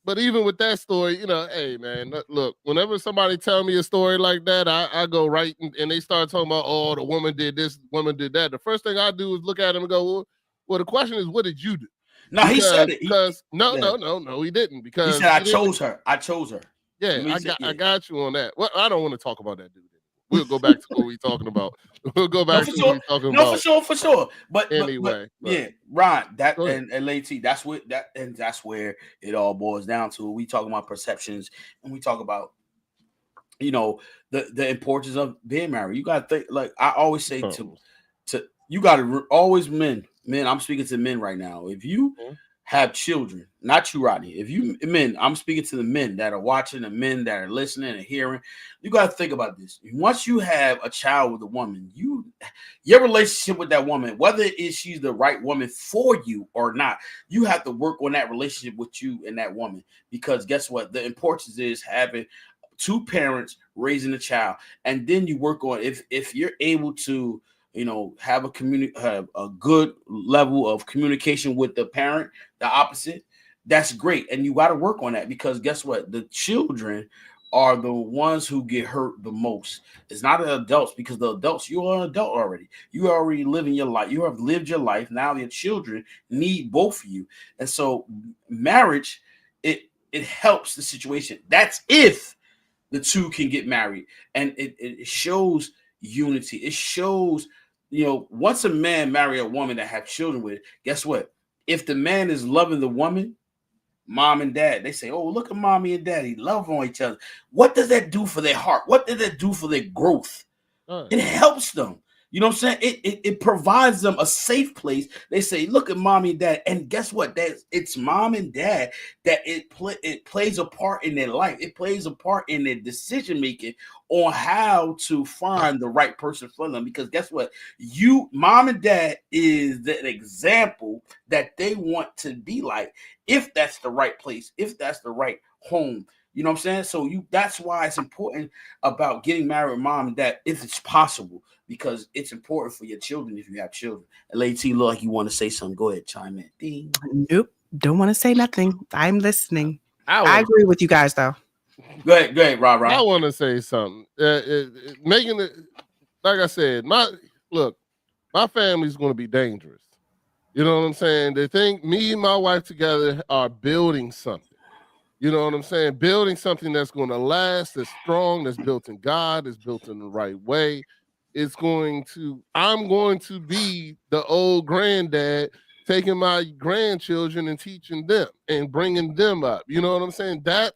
but even with that story, you know, hey man, look, whenever somebody tell me a story like that, I go right and they start talking about, oh, the woman did this, the woman did that. The first thing I do is look at him and go, well, the question is, what did you do? No, he said it. Because no, he didn't. Because he said, I chose her. Yeah, I got you on that. Well, I don't want to talk about that dude. We'll go back to what we're talking about. We'll go back to what we're talking about. No, for sure. But anyway, yeah, Ron, that and Lady, that's where it all boils down to. We talk about perceptions and we talk about, you know, the importance of being married. You gotta think, like I always say to you gotta always men, I'm speaking to men right now. If you have children, not you, Rodney. If you men, I'm speaking to the men that are watching, the men that are listening and hearing. You got to think about this. Once you have a child with a woman, your relationship with that woman, whether she's the right woman for you or not, you have to work on that relationship with you and that woman. Because guess what? The importance is having two parents raising a child, and then you work on if you're able to, you know, have a good level of communication with the parent, the opposite, that's great. And you got to work on that because guess what? The children are the ones who get hurt the most. It's not the adults because the adults, you are an adult already. You are already living your life. You have lived your life. Now your children need both of you. And so marriage, it helps the situation. That's if the two can get married. And it shows unity. It shows, you know, once a man marry a woman that have children with, guess what? If the man is loving the woman, mom and dad, they say, oh, look at mommy and daddy love on each other. What does that do for their heart? What does that do for their growth? It helps them You know what I'm saying? It provides them a safe place. They say, look at mommy and dad. And guess what? It's mom and dad that it plays a part in their life. It plays a part in their decision making on how to find the right person for them. Because guess what? Mom and dad is the example that they want to be like, if that's the right place, if that's the right home. You know what I'm saying? So that's why it's important about getting married with mom and dad if it's possible, because it's important for your children if you have children. LAT, look like you want to say something. Go ahead, chime in. Ding. Nope, don't want to say nothing. I'm listening. I agree with you guys, though. Go ahead, Rob. I want to say something. Making it, like I said, my family's going to be dangerous. You know what I'm saying? They think me and my wife together are building something. You know what I'm saying? Building something that's going to last, that's strong, that's built in God, that's built in the right way. I'm going to be the old granddad taking my grandchildren and teaching them and bringing them up. You know what I'm saying? That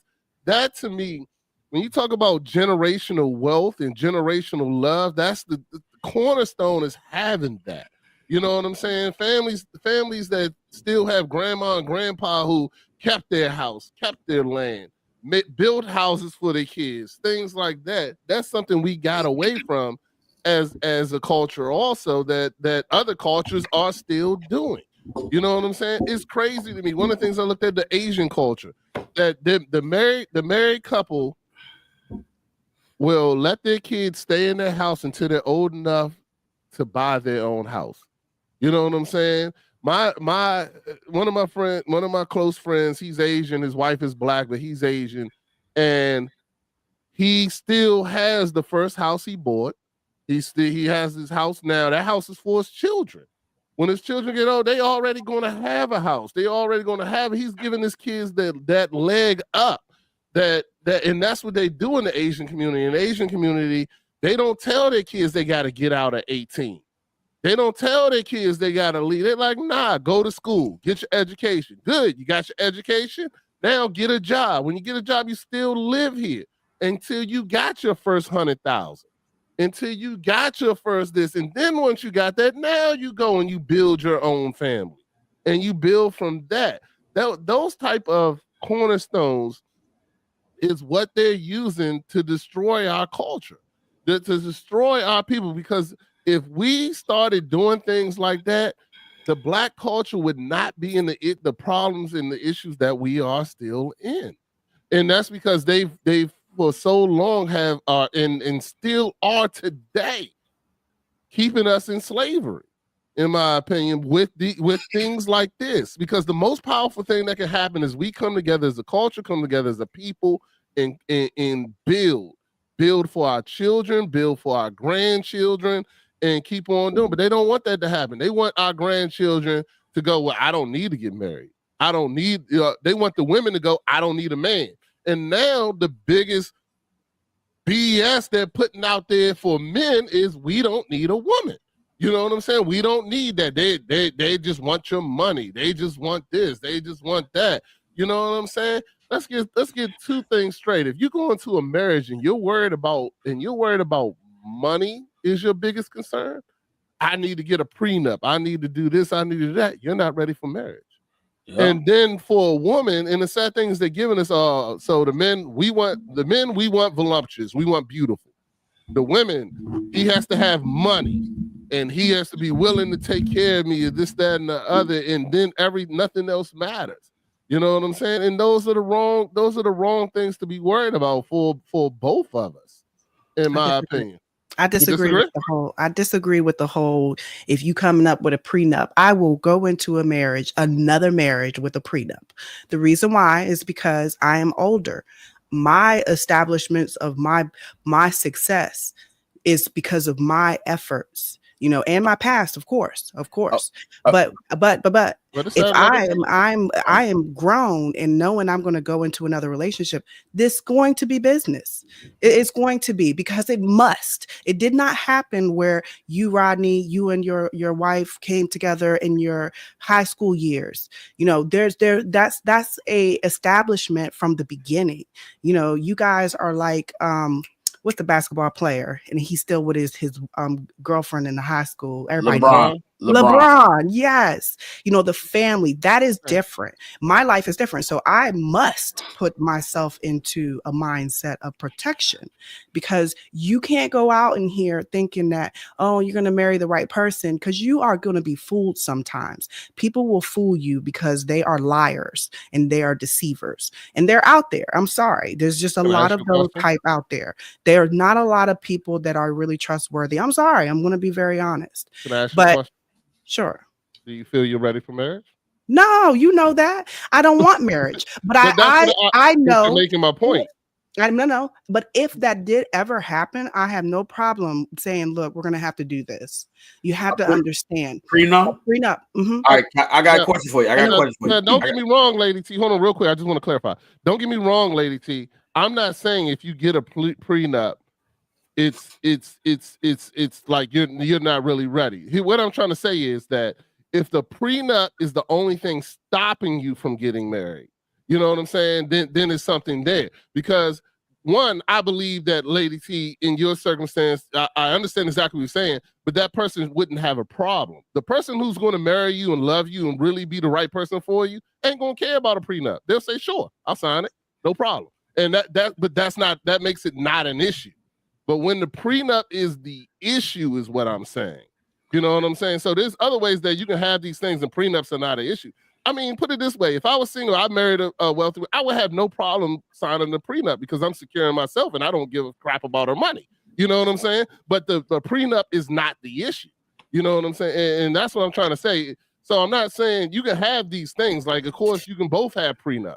to me, when you talk about generational wealth and generational love, that's the cornerstone is having that. You know what I'm saying? Families that still have grandma and grandpa who kept their house, kept their land, built houses for their kids, things like that. That's something we got away from as a culture also that other cultures are still doing. You know what I'm saying? It's crazy to me. One of the things I looked at the Asian culture, that the married couple will let their kids stay in their house until they're old enough to buy their own house. You know what I'm saying? One of my close friends, he's Asian, his wife is black, but he's Asian, and he still has the first house he bought. He has his house now. That house is for his children. When his children get old, they already going to have a house. They already going to have it. He's giving his kids that leg up. And that's what they do in the Asian community. In the Asian community, they don't tell their kids they got to get out at 18. They don't tell their kids they got to leave. They're like, nah, go to school, get your education. Good, you got your education. Now get a job. When you get a job, you still live here until you got your first 100,000, until you got your first this. And then once you got that, now you go and you build your own family and you build from that. Those type of cornerstones is what they're using to destroy our culture, to destroy our people. Because if we started doing things like that, the black culture would not be in the problems and the issues that we are still in. And that's because they've for so long have and still are today keeping us in slavery, in my opinion, with things like this. Because the most powerful thing that can happen is we come together as a culture, come together as a people, and build for our children, build for our grandchildren, and keep on doing. But they don't want that to happen. They want our grandchildren to go, well, I don't need to get married. I don't need, they want the women to go, I don't need a man. And now the biggest BS they're putting out there for men is we don't need a woman. You know what I'm saying? We don't need that. They just want your money. They just want this. They just want that. You know what I'm saying? Let's get two things straight. If you go into a marriage and you're worried about money is your biggest concern, I need to get a prenup. I need to do this. I need to do that. You're not ready for marriage. Yeah. And then for a woman, and the sad thing is they're giving us so the men we want voluptuous, we want beautiful. The women, he has to have money and he has to be willing to take care of me, this, that, and the other, and then nothing else matters. You know what I'm saying? And those are the wrong things to be worried about for both of us, in my opinion. I disagree with the whole, if you coming up with a prenup, I will go into another marriage with a prenup. The reason why is because I am older. My establishments of my success is because of my efforts, and my past, of course. But if I am grown and knowing I'm going to go into another relationship, this is going to be business. It's going to be, because it must. It did not happen where you, Rodney, you and your wife came together in your high school years. That's a establishment from the beginning. You guys are like what's the basketball player, and he's still with his girlfriend in the high school. Everybody LeBron, yes. You know, the family, that is different. My life is different. So I must put myself into a mindset of protection, because you can't go out in here thinking that, oh, you're going to marry the right person, because you are going to be fooled sometimes. People will fool you because they are liars and they are deceivers, and they're out there. I'm sorry. There's just a lot of those type out there. There are not a lot of people that are really trustworthy. I'm sorry. I'm going to be very honest. Can I ask you a question? Sure. Do you feel you're ready for marriage? No, you know that. I don't want marriage, but I know. Making my point. I know. But if that did ever happen, I have no problem saying, look, we're going to have to do this. You have to understand. Prenup? Prenup. Mm-hmm. All right. I got a question for you. Don't get me wrong, Lady T. Hold on real quick. I just want to clarify. Don't get me wrong, Lady T. I'm not saying if you get a prenup, it's like you're not really ready. What I'm trying to say is that if the prenup is the only thing stopping you from getting married, you know what I'm saying? Then there's something there. Because one, I believe that, Lady T, in your circumstance, I understand exactly what you're saying, but that person wouldn't have a problem. The person who's going to marry you and love you and really be the right person for you ain't going to care about a prenup. They'll say, sure, I'll sign it, no problem. And that makes it not an issue. But when the prenup is the issue is what I'm saying. You know what I'm saying? So there's other ways that you can have these things, and prenups are not an issue. I mean, put it this way. If I was single, I married a wealthy, I would have no problem signing the prenup because I'm securing myself and I don't give a crap about her money. You know what I'm saying? But the prenup is not the issue. You know what I'm saying? And that's what I'm trying to say. So I'm not saying you can have these things. Like, of course, you can both have prenups.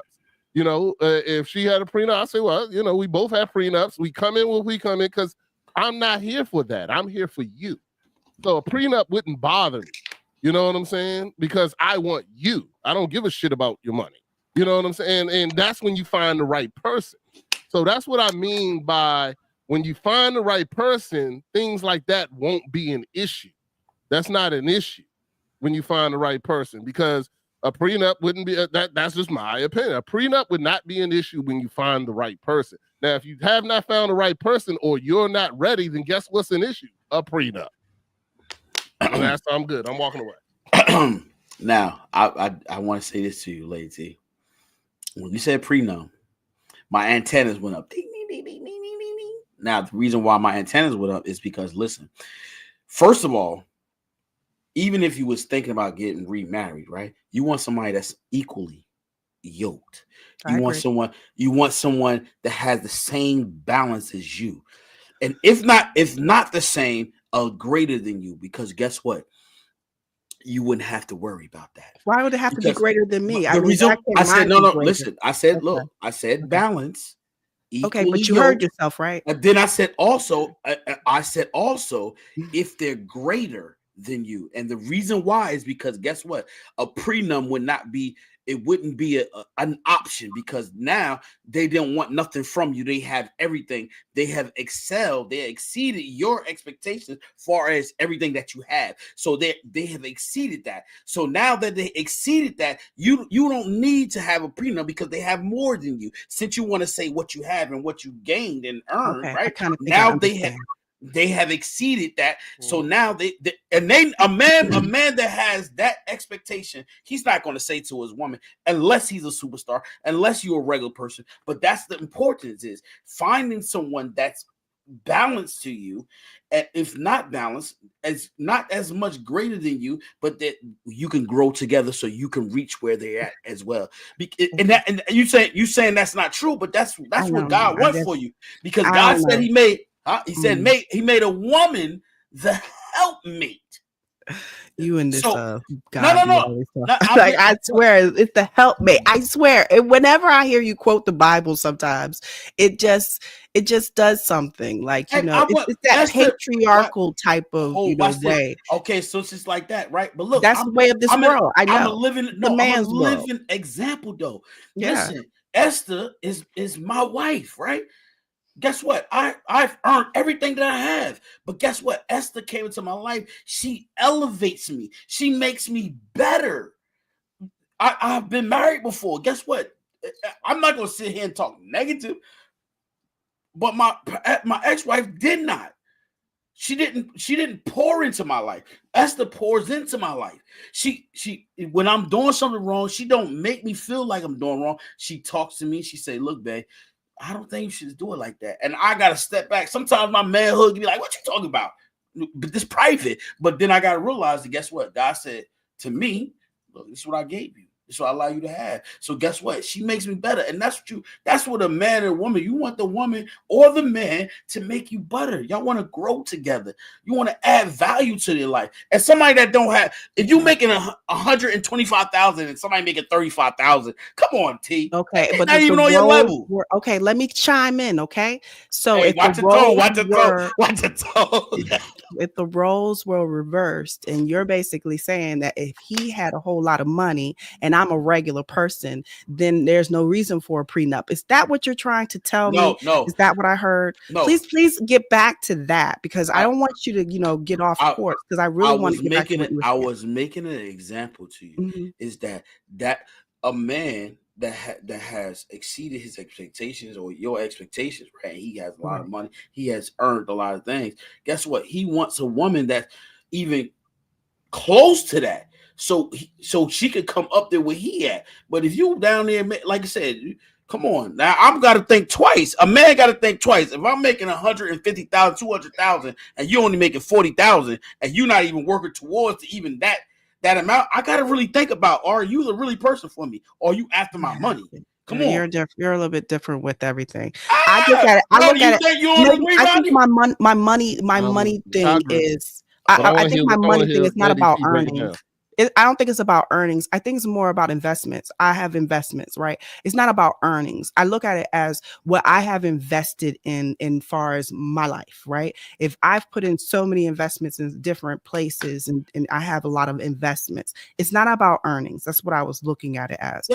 You know, if she had a prenup, I say, well, you know, we both have prenups. We come in when we come in, because I'm not here for that. I'm here for you. So a prenup wouldn't bother me. You know what I'm saying? Because I want you. I don't give a shit about your money. You know what I'm saying? And that's when you find the right person. So that's what I mean by when you find the right person, things like that won't be an issue. That's not an issue when you find the right person, because a prenup wouldn't be that's just my opinion. A prenup would not be an issue when you find the right person. Now, if you have not found the right person or you're not ready, then guess what's an issue? A prenup. That's I'm good. I'm walking away. Now, I want to say this to you, Lady T. When you said prenup, my antennas went up. Ding, ding, ding, ding, ding, ding, ding. Now, the reason why my antennas went up is because, listen, first of all, even if you was thinking about getting remarried, right? You want somebody that's equally yoked. You want someone that has the same balance as you. And if not the same, greater than you, because guess what? You wouldn't have to worry about that. Why would it have to be greater than me? I said, no, listen. I said, look, I said balance. Okay, but you heard yourself, right? And then I said also, if they're greater than you. And the reason why is because guess what? A prenup wouldn't be an option, because now they didn't want nothing from you. They have everything. They have excelled. They exceeded your expectations far as everything that you have. So they have exceeded that. So now that they exceeded that, you don't need to have a prenup because they have more than you. Since you want to say what you have and what you gained and earned, right? Now they have exceeded that. So now a man that has that expectation, he's not going to say to his woman, unless he's a superstar, unless you're a regular person. But that's the importance, is finding someone that's balanced to you, and if not balanced, as not as much greater than you, but that you can grow together so you can reach where they're at as well. And you saying that's not true, but that's what God wants for you, because God said He made. He made a woman the helpmate. You and this God. No. I swear it's the helpmate. I swear. And whenever I hear you quote the Bible, sometimes it just does something. Like, you know, it's that patriarchal type of way. Okay, so it's just like that, right? But look, that's the way of this world. I know. I'm a living example, though. Yeah. Listen, Esther is my wife, right? Guess what? I've earned everything that I have. But guess what? Esther came into my life. She elevates me. She makes me better. I've been married before. Guess what? I'm not going to sit here and talk negative. But my ex-wife did not. She didn't pour into my life. Esther pours into my life. She when I'm doing something wrong, she don't make me feel like I'm doing wrong. She talks to me. She say, "Look, babe, I don't think you should do it like that." And I gotta step back. Sometimes my manhood can be like, "What you talking about?" But this private. But then I gotta realize that guess what? God said to me, "Look, this is what I gave you. This is what I allow you to have." So guess what? She makes me better. And that's what a man and a woman, you want the woman or the man to make you better. Y'all want to grow together. You want to add value to their life. And somebody that don't have, if you making 125,000 and somebody making 35,000, come on, T. Okay, but not even on your level. Okay, let me chime in. Okay, so Hey, if watch the the tone, roles watch the were, tone, watch the tone. if the roles were reversed, and you're basically saying that if he had a whole lot of money and I'm a regular person, then there's no reason for a prenup. Is that what you're trying to tell me? No. Is that what I heard? No. Please get back to that, because I don't want you to, get off course, because I really want to get back to what you were saying. I was making an example to you. Mm-hmm. Is that a man that has exceeded his expectations or your expectations, right? He has a lot of money. He has earned a lot of things. Guess what? He wants a woman that's even close to that. So she could come up there where he at. But if you down there, like I said, come on. Now I've got to think twice. A man got to think twice. If I'm making 150,000, 200,000, and you only making 40,000, and you're not even working towards even that amount, I got to really think about: are you the really person for me? Or are you after my money? Come on. You're a little bit different with everything. I look at it. I think my money thing is. I think my money thing is not about earnings. I don't think it's about earnings. I think it's more about investments. I have investments, right? It's not about earnings. I look at it as what I have invested in far as my life, right? If I've put in so many investments in different places and I have a lot of investments, it's not about earnings. That's what I was looking at it as.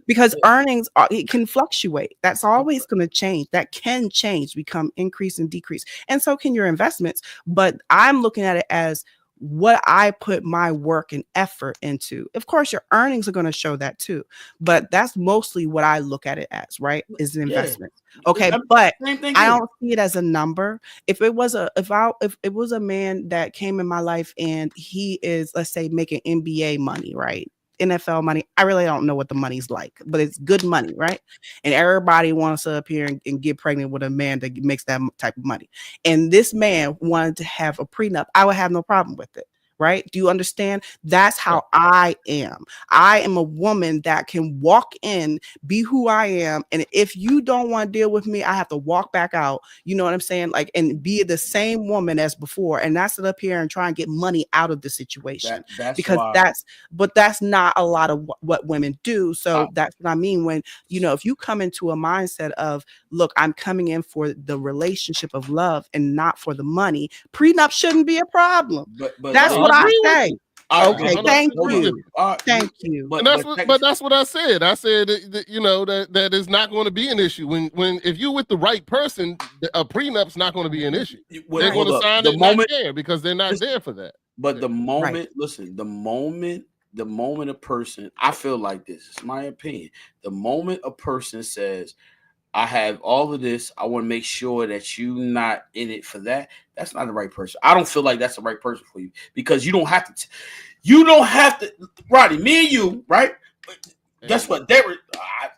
Because earnings, it can fluctuate. That's always going to change. That can change, become increase and decrease. And so can your investments. But I'm looking at it as what I put my work and effort into. Of course, your earnings are going to show that too, but that's mostly what I look at it as, right? Is an investment. Okay, but I don't see it as a number. If it was a man that came in my life and he is, let's say, making NBA money, right? NFL money. I really don't know what the money's like, but it's good money, right? And everybody wants to appear and get pregnant with a man that makes that type of money. And this man wanted to have a prenup. I would have no problem with it. Right? Do you understand? That's how I am. I am a woman that can walk in, be who I am. And if you don't want to deal with me, I have to walk back out. You know what I'm saying? Like, and be the same woman as before. And not sit up here and try and get money out of the situation. That's not a lot of what women do. So that's what I mean when, if you come into a mindset of, look, I'm coming in for the relationship of love and not for the money, prenup shouldn't be a problem. But that's what I say. Okay, thank you. Thank you. But that's what I said. I said that is not going to be an issue when if you're with the right person, a prenup's not going to be an issue. They're going to sign it not there because they're not there for that. But the moment, listen, the moment a person, I feel like this. It's my opinion. The moment a person says, I have all of this, I want to make sure that you're not in it for that, that's not the right person. I don't feel like that's the right person for you because you don't have to. Rodney, me and you, right? Guess what?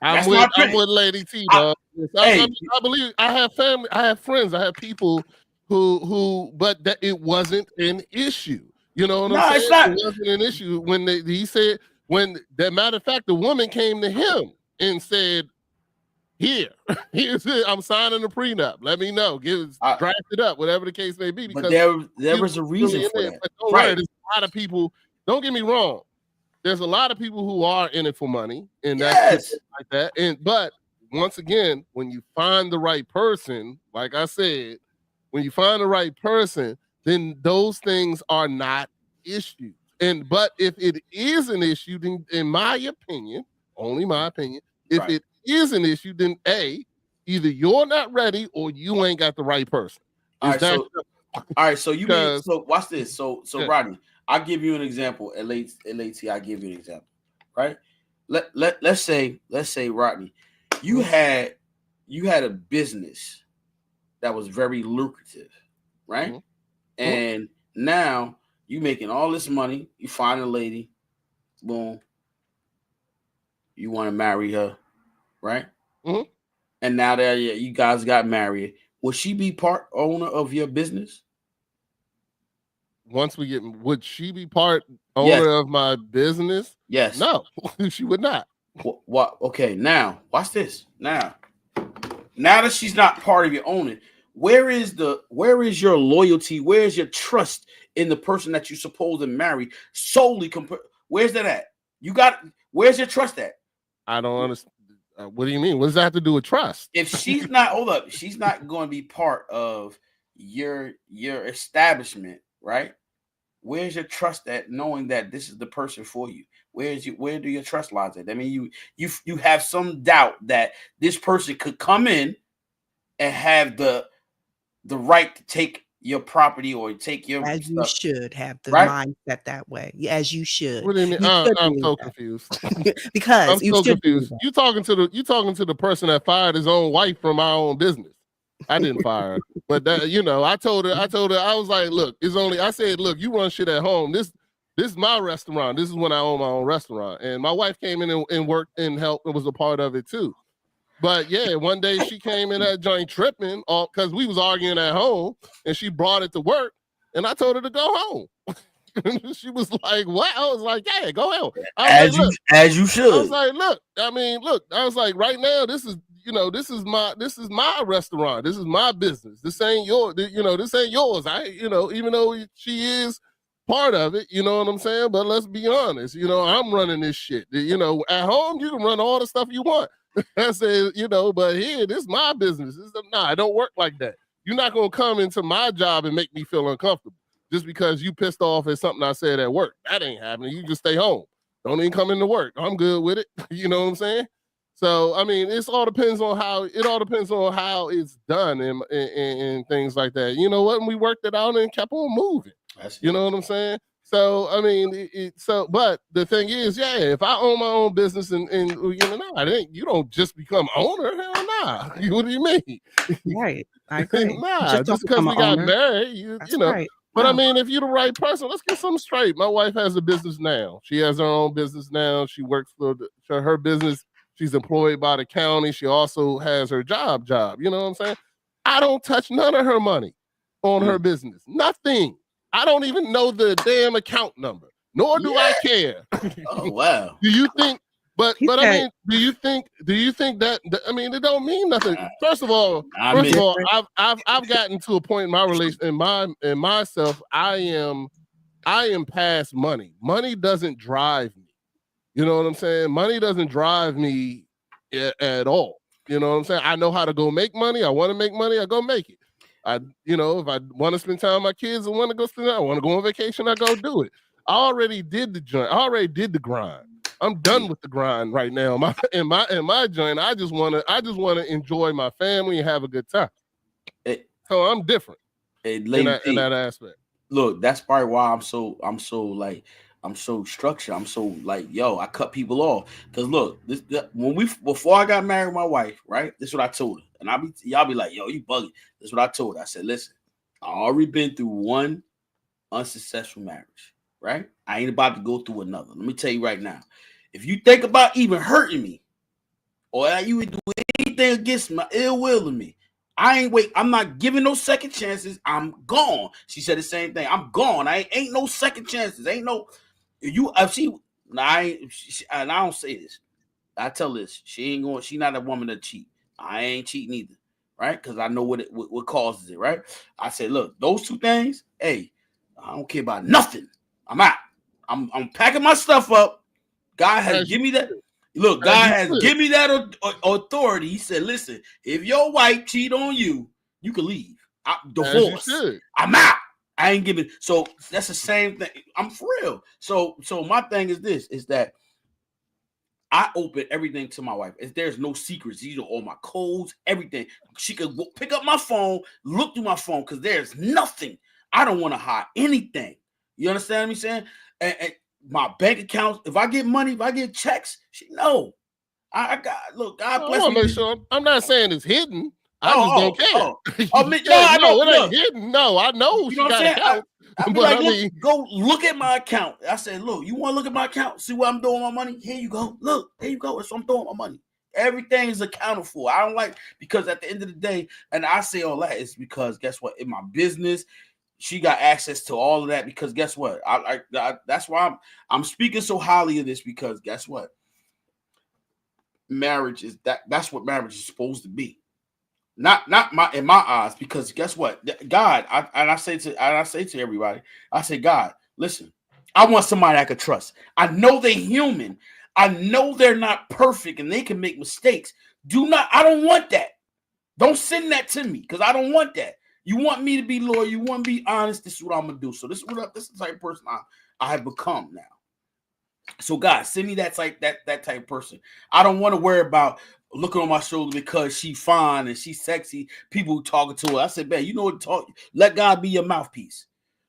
I'm with Lady T, dog. I believe I have family, I have friends, I have people who but that it wasn't an issue. You know what I'm saying? It's not. It wasn't an issue when he said, when that matter of fact, the woman came to him and said, here's it. I'm signing a prenup. Let me know. Draft it up, whatever the case may be. Because there was a reason for that. But don't worry, there's a lot of people. Don't get me wrong. There's a lot of people who are in it for money, and that's like that. But once again, when you find the right person, like I said, when you find the right person, then those things are not issues. But if it is an issue, then in my opinion, only my opinion, if it is an issue, then either you're not ready or you ain't got the right person. All right, so watch this. So Rodney, I'll give you an example. LAT, I'll give you an example. Right? Let's say Rodney, you had a business, that was very lucrative, right? Mhm. And now you making all this money, you find a lady, boom, you want to marry her, right? Mhm. And now that you guys got married, will she be part owner of your business? Once we get, would she be part Yes. owner of my business? Yes. No, she would not. What? Okay, now watch this. Now that she's not part of your owning, where is your loyalty? Where is your trust in the person that you're supposed to marry? Solely where's that at? Where's your trust at? I don't understand. What do you mean? What does that have to do with trust? If she's not, hold up, she's not going to be part of your establishment, right? Where's your trust at, knowing that this is the person for you? Where do your trust lies at? I mean, you have some doubt that this person could come in and have the right to take your property or take your As you stuff, should have the right? mindset that way. As you should. What do you mean? You should I'm believe so that. confused. Because I'm you so should believe confused. that. You talking to the person that fired his own wife from our own business. I didn't fire her, but that, I told her, I was like, look, I said, look, you run shit at home. This is my restaurant. This is when I own my own restaurant. And my wife came in and worked and helped and was a part of it too. But yeah, one day she came in that joint tripping because we was arguing at home, and she brought it to work, and I told her to go home. She was like, what? I was like, yeah, go home. As you should. I was like, look, I was like, right now, this is my restaurant. This is my business. This ain't yours. This ain't yours. Even though she is part of it, you know what I'm saying? But let's be honest, I'm running this shit. At home, you can run all the stuff you want. I said, but here, this is my business. Nah, it don't work like that. You're not going to come into my job and make me feel uncomfortable just because you pissed off at something I said at work. That ain't happening. You just stay home. Don't even come into work. I'm good with it. You know what I'm saying? So, I mean, it all depends on how it's done and things like that. You know what? And we worked it out and kept on moving. You know what I'm saying? So, I mean, but the thing is, yeah, if I own my own business and you don't just become owner. Hell nah. What do you mean? Right. I agree. Nah, just because we got married, Right. But I mean, if you're the right person, let's get something straight. My wife has a business now. She has her own business now. She works for her business. She's employed by the county. She also has her job. You know what I'm saying? I don't touch none of her money on her business. Nothing. I don't even know the damn account number, nor do I care. Oh wow. Do you think? But He I said- mean, do you think that? I mean, it don't mean nothing. First of all, I've gotten to a point in my relation, in myself. I am past money. Money doesn't drive me. You know what I'm saying? Money doesn't drive me at all. You know what I'm saying? I know how to go make money. I want to make money. I go make it. If I want to spend time with my kids, I want to go spend time. I want to go on vacation. I go do it. I already did the joint. I already did the grind. I'm done with the grind right now. In my joint, I just want to enjoy my family and have a good time. So I'm different in that aspect. Look, that's probably why I'm so structured. I'm so like, yo, I cut people off. Cause look, before I got married with my wife, right? This is what I told her. And y'all be like, yo, you bugging. This is what I told her. I said, listen, I already been through one unsuccessful marriage, right? I ain't about to go through another. Let me tell you right now. If you think about even hurting me, or you would do anything against my ill will of me, I'm not giving no second chances. I'm gone. She said the same thing. I'm gone. I ain't no second chances. Ain't no I don't say this. I tell this. She not a woman to cheat. I ain't cheating either, right? Because I know what causes it, right? I said, look, those two things, hey, I don't care about nothing. I'm out. I'm packing my stuff up. God has given me that. Look, God has given me that authority. He said, listen, if your wife cheat on you, you can leave. Divorce. I'm out. I ain't giving. So that's the same thing. I'm for real. So my thing is this, is that I open everything to my wife. There's no secrets. These are all my codes, everything. She could pick up my phone, look through my phone, because there's nothing. I don't want to hide anything. You understand what I'm saying? And my bank accounts, if I get money, if I get checks, she know. God bless me. Make sure. I'm not saying it's hidden. I just don't care. I know. It ain't hidden. No, I know You she know what I'm got saying? account. I be But like, I look, mean, go look at my account. I said, look, you want to look at my account? See what I'm doing with my money? Here you go. Look, there you go. That's what I'm doing with my money. Everything is accounted for. I don't like, because at the end of the day, and I say all that is because guess what? In my business, she got access to all of that because guess what? I that's why I'm speaking so highly of this, because guess what? Marriage is that's what marriage is supposed to be. Not in my eyes, because guess what? God, I say to everybody, I say, God, listen, I want somebody I could trust. I know they're human. I know they're not perfect and they can make mistakes. I don't want that. Don't send that to me, because I don't want that. You want me to be loyal, you want me to be honest. This is what I'm gonna do. So this is the type of person I have become now. So God, send me that type of person. I don't want to worry about looking on my shoulder because she's fine and she's sexy. People talking to her. I said, man, you know what to talk. Let God be your mouthpiece.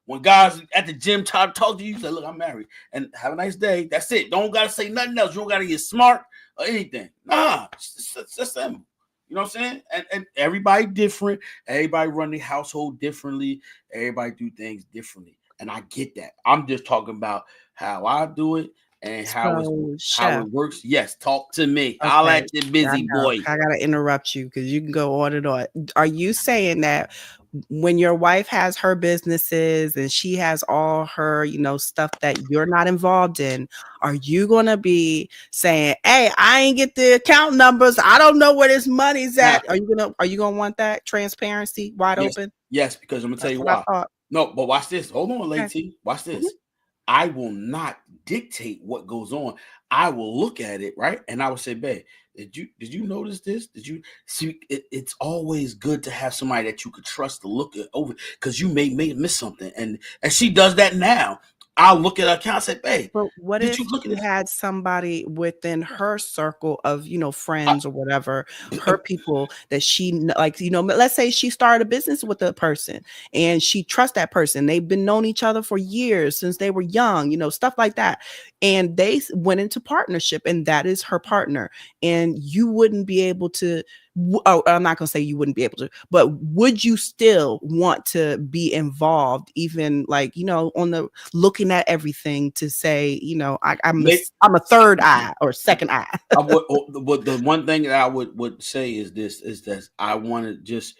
When God's at the gym trying to talk to you, you say, look, I'm married. And have a nice day. That's it. Don't gotta say nothing else. You don't gotta get smart or anything. Nah, it's simple. You know what I'm saying? And everybody different. Everybody run their household differently. Everybody do things differently. And I get that. I'm just talking about how I do it and how it works. Yes, talk to me. Okay. I'll at you, busy boy. I gotta interrupt you because you can go on and on. Are you saying that when your wife has her businesses and she has all her, stuff that you're not involved in, are you gonna be saying, "Hey, I ain't get the account numbers. I don't know where this money's at"? Are you gonna want that transparency wide open? Yes, because I'm gonna tell you why. No, but watch this. Hold on, lady. Watch this. Mm-hmm. I will not dictate what goes on. I will look at it, right? And I will say, babe, did you notice this? Did you see? It's always good to have somebody that you could trust to look it over, because you may miss something. And she does that now. I'll look at her account and say, babe, but what if you had somebody within her circle of, friends or whatever, her people that she, like, let's say she started a business with a person and she trusts that person. They've been known each other for years since they were young, stuff like that. And they went into partnership and that is her partner. And you wouldn't be able to, I'm not going to say you wouldn't be able to, but would you still want to be involved, even like, on the looking at everything to say, I'm a third eye or second eye? But the one thing that I would say is that I want to just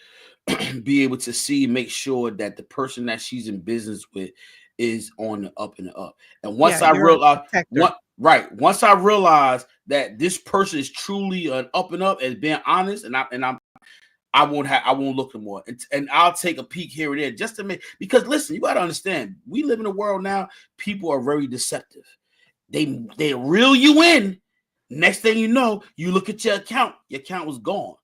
be able to make sure that the person that she's in business with is on the up and the up. And once I realize once I realize that this person is truly an up and up and being honest, I won't look anymore, and I'll take a peek here and there just to because listen, you got to understand, we live in a world now. People are very deceptive. They reel you in. Next thing you know, you look at your account was gone.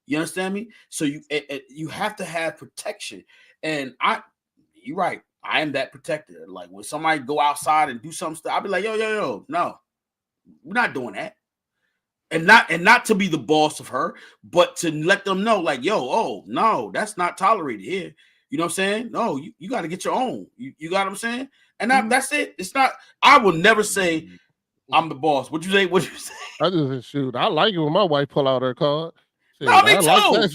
You understand me? So you have to have protection, and you're right. I am that protector. Like when somebody go outside and do some stuff, I'll be like, yo, no, we're not doing that. And not to be the boss of her, but to let them know, like, no, that's not tolerated here. You know what I'm saying? No, you got to get your own. You got what I'm saying? And that's it. It's not. I will never say I'm the boss. What you say? I just shoot. I like it when my wife pull out her card. Shit, no, me too. Like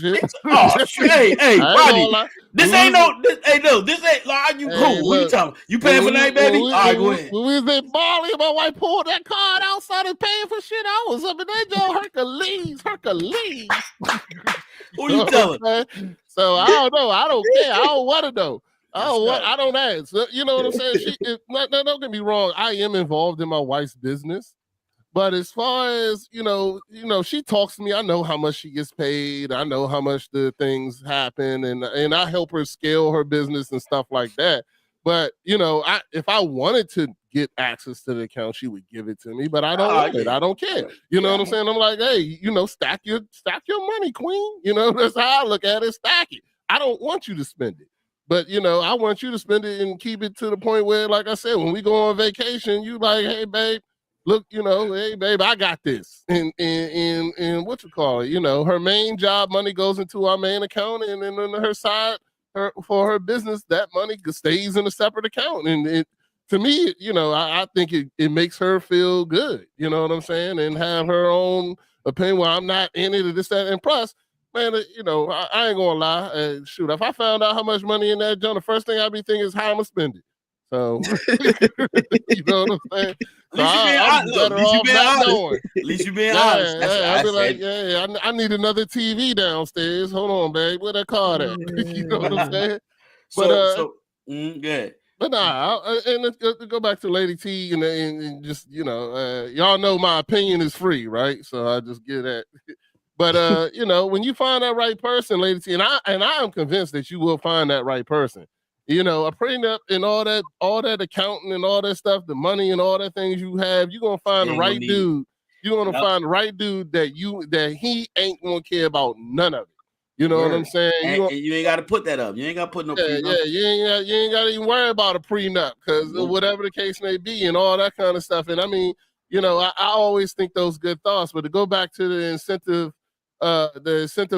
that shit. Hey, Rodney. This ain't like you cool. What you talking? You paying for that, baby? All right, go ahead. When we was in Bali, my wife pulled that card outside and paying for shit. I was up in that joint, Hercules. Who you telling? So I don't know. I don't care. I don't want to know. I don't ask. You know what I'm saying? Don't get me wrong. I am involved in my wife's business. But as far as, she talks to me, I know how much she gets paid. I know how much the things happen, and I help her scale her business and stuff like that. But, if I wanted to get access to the account, she would give it to me, but I don't want it. I don't care. You know what I'm saying? I'm like, hey, stack your money, queen. That's how I look at it. Stack it. I don't want you to spend it. But, I want you to spend it and keep it to the point where, like I said, when we go on vacation, you like, hey, babe, look, hey, babe, I got this. And what you call it, her main job money goes into our main account, and then on her side, for her business, that money stays in a separate account. And to me, I think it makes her feel good, you know what I'm saying? And have her own opinion where I'm not in it or this, that. And plus, man, you know, I ain't gonna lie. Shoot, if I found out how much money in that joint, the first thing I'd be thinking is how I'm gonna spend it. So, you know what I'm saying? So I'm better off not knowing. At least you being honest. I'd be like, I need another TV downstairs. Hold on, babe. Where that card at? You know what I'm saying? Good. But nah, and let's go back to Lady T and just, you know, y'all know my opinion is free, right? So I just get that. But you know, when you find that right person, Lady T, and I am convinced that you will find that right person. You know, a prenup and all that accounting and all that stuff, the money and all that things you have, you're gonna find the right dude. You're gonna find the right dude that he ain't gonna care about none of it. You know what I'm saying? You ain't got to put that up. You ain't got to put no prenup. Yeah, you ain't got to even worry about a prenup because whatever the case may be and all that kind of stuff. And I mean, you know, I always think those good thoughts, but to go back to the incentive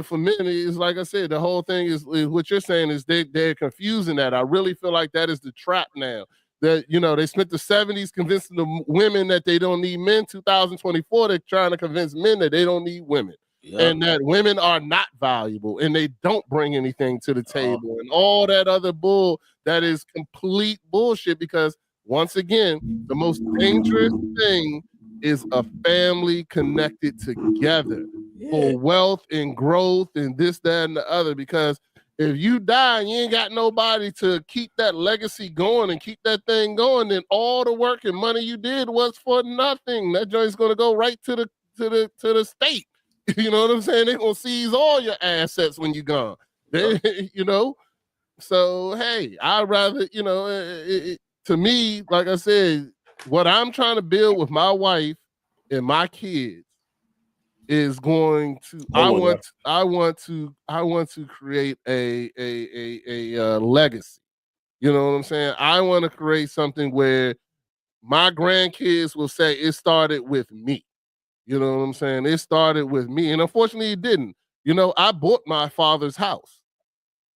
for men is, like I said, the whole thing is what you're saying is they're confusing that. I really feel like that is the trap now. That, you know, they spent the 70s convincing the women that they don't need men. 2024, they're trying to convince men that they don't need women. Yep. And that women are not valuable and they don't bring anything to the table and all that other bull that is complete bullshit, because once again, the most dangerous thing is a family connected together for wealth and growth and this, that, and the other. Because if you die and you ain't got nobody to keep that legacy going and keep that thing going, then all the work and money you did was for nothing. That joint's gonna go right to the state. You know what I'm saying? They're gonna seize all your assets when you're gone. You know, so hey, I'd rather, you know, to me, like I said, what I'm trying to build with my wife and my kids is going to. I want to create a legacy. You know what I'm saying? I want to create something where my grandkids will say it started with me. You know what I'm saying? It started with me. And unfortunately, it didn't. You know, I bought my father's house.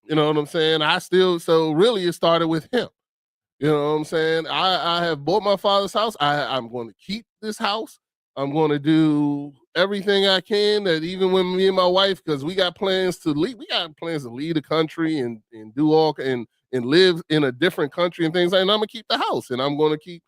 You know what I'm saying? So really it started with him. You know what I'm saying? I have bought my father's house. I'm going to keep this house. I'm going to do everything I can, that even when me and my wife, because we got plans to leave the country and do all and live in a different country and things like that. And I'm going to keep the house and I'm going to keep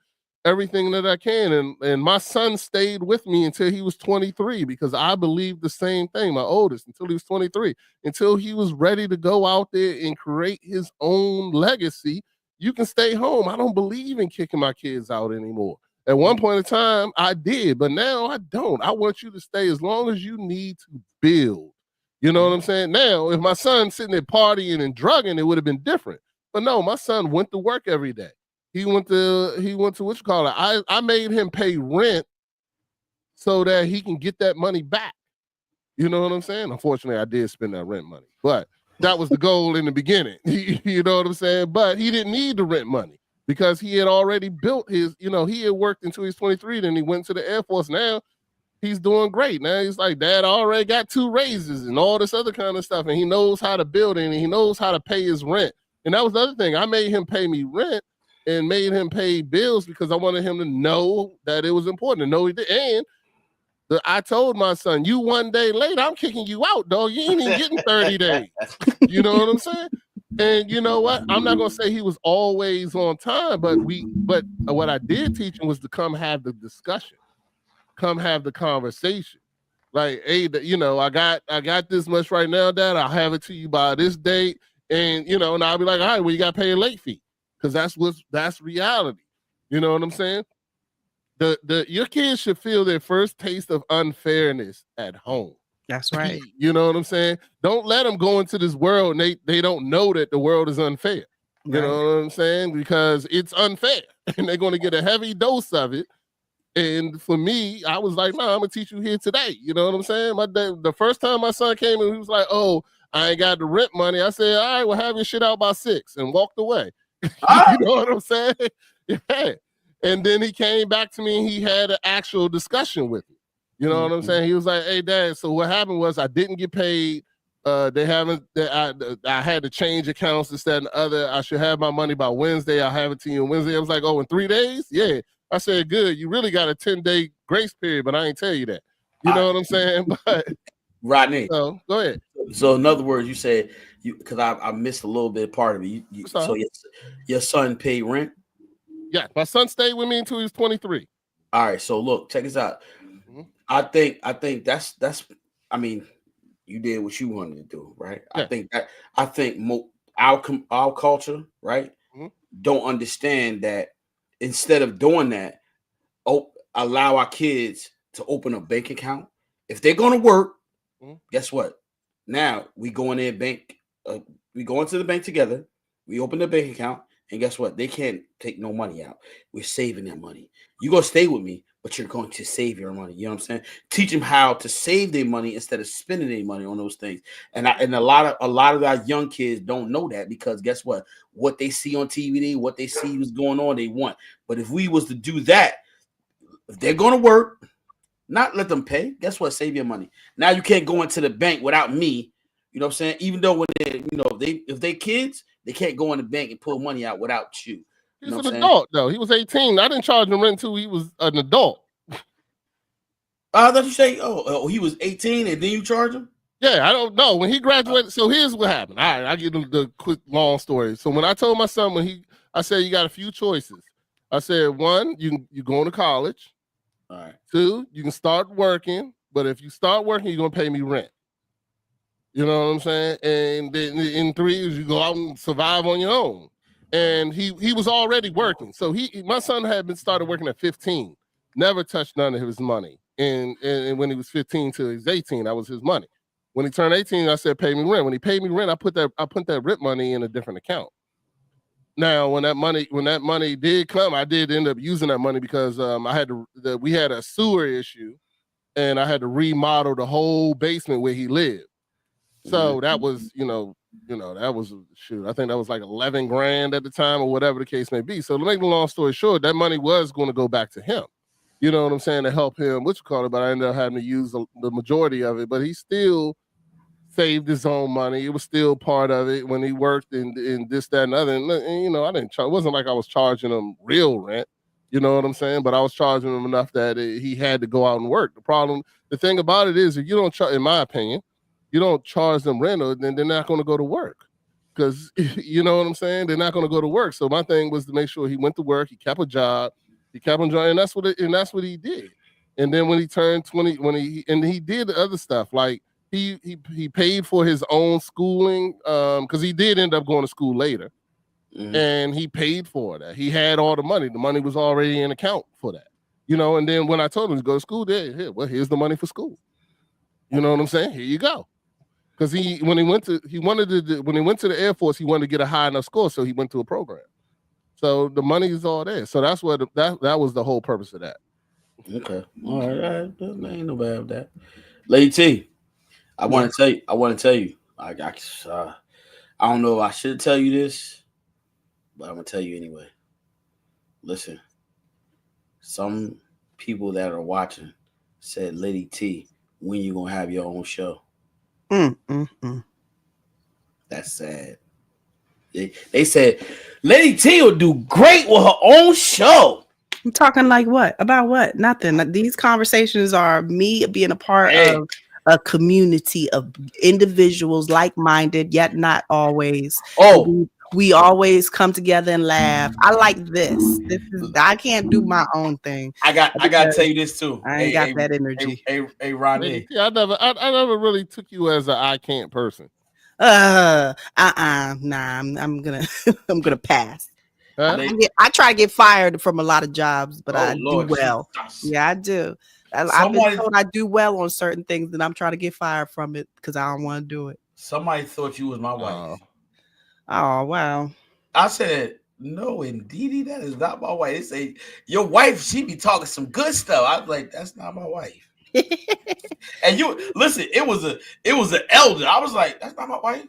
everything that I can. And my son stayed with me until he was 23, because I believed the same thing, my oldest, until he was 23, until he was ready to go out there and create his own legacy. You can stay home. I don't believe in kicking my kids out anymore. At one point in time, I did, but now I don't. I want you to stay as long as you need to build. You know what I'm saying? Now, if my son's sitting there partying and drugging, it would have been different. But no, my son went to work every day. He went to what you call it. I made him pay rent so that he can get that money back. You know what I'm saying? Unfortunately, I did spend that rent money, but that was the goal in the beginning. You know what I'm saying? But he didn't need the rent money because he had already built his, you know, he had worked until he was 23. Then he went to the Air Force. Now he's doing great. Now he's like, Dad, I already got 2 raises and all this other kind of stuff. And he knows how to build and he knows how to pay his rent. And that was the other thing. I made him pay me rent and made him pay bills because I wanted him to know that it was important to know he did. And I told my son, you 1 day late, I'm kicking you out, dog. You ain't even getting 30 days. You know what I'm saying? And you know what? I'm not gonna say he was always on time, but what I did teach him was to come have the discussion, come have the conversation. Like, hey, you know, I got this much right now, Dad. I'll have it to you by this date. And you know, and I'll be like, all right, well, you gotta pay a late fee. Because that's reality. You know what I'm saying? Your kids should feel their first taste of unfairness at home. That's right. You know what I'm saying? Don't let them go into this world and they don't know that the world is unfair. You know what I'm saying? Because it's unfair. And they're going to get a heavy dose of it. And for me, I was like, nah, I'm going to teach you here today. You know what I'm saying? The first time my son came in, he was like, oh, I ain't got the rent money. I said, all right, well, have your shit out by 6 and walked away. You know what I'm saying? Yeah. And then he came back to me and he had an actual discussion with me. You know what I'm saying? He was like, hey, Dad, so what happened was I didn't get paid. I had to change accounts, this, that, and the other. I should have my money by Wednesday. I'll have it to you on Wednesday. I was like, oh, in 3 days? Yeah. I said, good. You really got a 10-day grace period, but I ain't tell you that. You know what I'm saying? But Rodney. So go ahead. So in other words, you said you because I missed a little bit part of it. So your son paid rent. Yeah, my son stayed with me until he was 23. All right. So look, check this out. Mhm. I think that's. I mean, you did what you wanted to do, right? Yeah. I think our culture, right, Mhm. don't understand that instead of doing that, allow our kids to open a bank account. If they're going to work, guess what? Now we go in their bank. We go into the bank together. We open the bank account, and guess what? They can't take no money out. We're saving their money. You're gonna stay with me, but you're going to save your money. You know what I'm saying? Teach them how to save their money instead of spending their money on those things. And a lot of our young kids don't know that because guess what? What they see on TV, what they see what's going on, they want. But if we was to do that, if they're gonna work, not let them pay. Guess what? Save your money. Now you can't go into the bank without me. You know what I'm saying? Even though when if they kids, they can't go in the bank and pull money out without you. He's an adult though. He was 18. I didn't charge him rent until he was an adult. I thought you say, he was 18 and then you charge him? Yeah, I don't know. When he graduated, so here's what happened. All right, I'll give him the quick long story. So when I told my son I said you got a few choices. I said, one, you going to college. All right. 2, you can start working, but if you start working, you're gonna pay me rent. You know what I'm saying? And then in 3 years, you go out and survive on your own. And he was already working. So my son had been started working at 15, never touched none of his money. And when he was 15 till he was 18, that was his money. When he turned 18, I said, pay me rent. When he paid me rent, I put that rent money in a different account. Now, when that money did come, I did end up using that money because we had a sewer issue, and I had to remodel the whole basement where he lived. So that was, that was shoot. I think that was like 11 grand at the time, or whatever the case may be. So to make the long story short, that money was going to go back to him. You know what I'm saying, to help him, but I ended up having to use the majority of it. But he still saved his own money. It was still part of it when he worked in this, that, and other. And I didn't charge. It wasn't like I was charging him real rent. You know what I'm saying? But I was charging him enough that he had to go out and work. The thing about it is, if you don't charge, in my opinion, you don't charge them rent, then they're not going to go to work. Because you know what I'm saying? They're not going to go to work. So my thing was to make sure he went to work, he kept a job, he kept enjoying, and that's what he did. And then when he turned 20, he did the other stuff, like he paid for his own schooling, because he did end up going to school later. Mm-hmm. And he paid for that. He had all the money. The money was already in account for that. And then when I told him to go to school, here's the money for school. You know what I'm saying? Here you go. Because when he went to the Air Force, he wanted to get a high enough score, so he went to a program. So the money is all there. So that's what that was the whole purpose of that. Okay, all right. Ain't no bad with that. Lady T, I want to tell you. I don't know if I should tell you this, but I'm gonna tell you anyway. Listen, some people that are watching said, "Lady T, when you gonna have your own show?" That's sad. They said Lady T will do great with her own show. I'm talking like what? About what? Nothing. These conversations are me being a part of a community of individuals like-minded, yet not always. We always come together and laugh. I like this. I can't do my own thing. I got to tell you this too. I ain't got that energy. Hey, Rodney. I never really took you as an I can't person. Nah, I'm gonna pass. Huh? I try to get fired from a lot of jobs, but I Lord, do well. Jesus. Yeah, I do. I've been told I do well on certain things, and I'm trying to get fired from it because I don't want to do it. Somebody thought you was my wife. Oh, wow. I said, no, indeed, that is not my wife. They say, your wife, she be talking some good stuff. I was like, that's not my wife. And you listen, it was an elder. I was like, that's not my wife.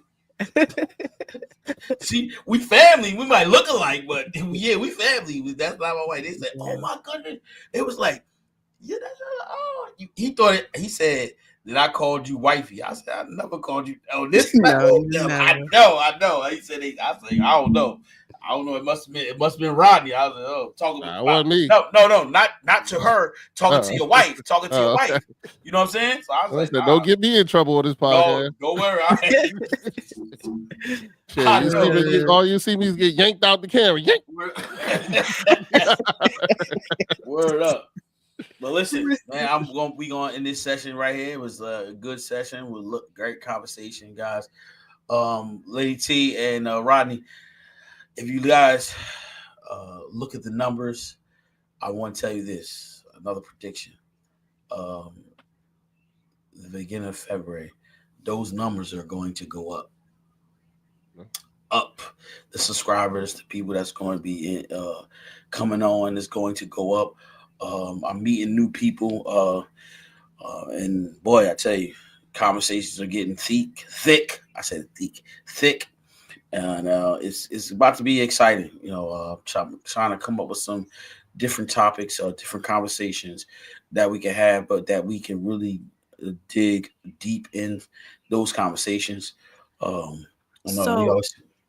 See, we family. We might look alike, but yeah, we family. That's not my wife. They said, oh my goodness. It was like, yeah, he thought it. He said that I called you wifey. I said, I never called you. Oh, this. No. I know. He said, I don't know. I don't know. It must have been Rodney. I was like, oh, talking Nah, it about wasn't me. No, not to her. Talking to your wife. Talking to your okay. wife. You know what I'm saying? So I was like, nah, don't get me in trouble with this podcast. no, don't worry. Shit, all you see me is get yanked out the camera. Yank. Word up. But listen, man, we going in this session right here. It was a good session. Great conversation, guys. Lady T and Rodney, if you guys look at the numbers, I want to tell you this. Another prediction. The beginning of February, those numbers are going to go up. Up. The subscribers, the people that's going to be coming on is going to go up. I'm meeting new people, and boy, I tell you, conversations are getting thick. I said thick, and it's about to be exciting. You know, trying to come up with some different topics or different conversations that we can have, but that we can really dig deep in those conversations.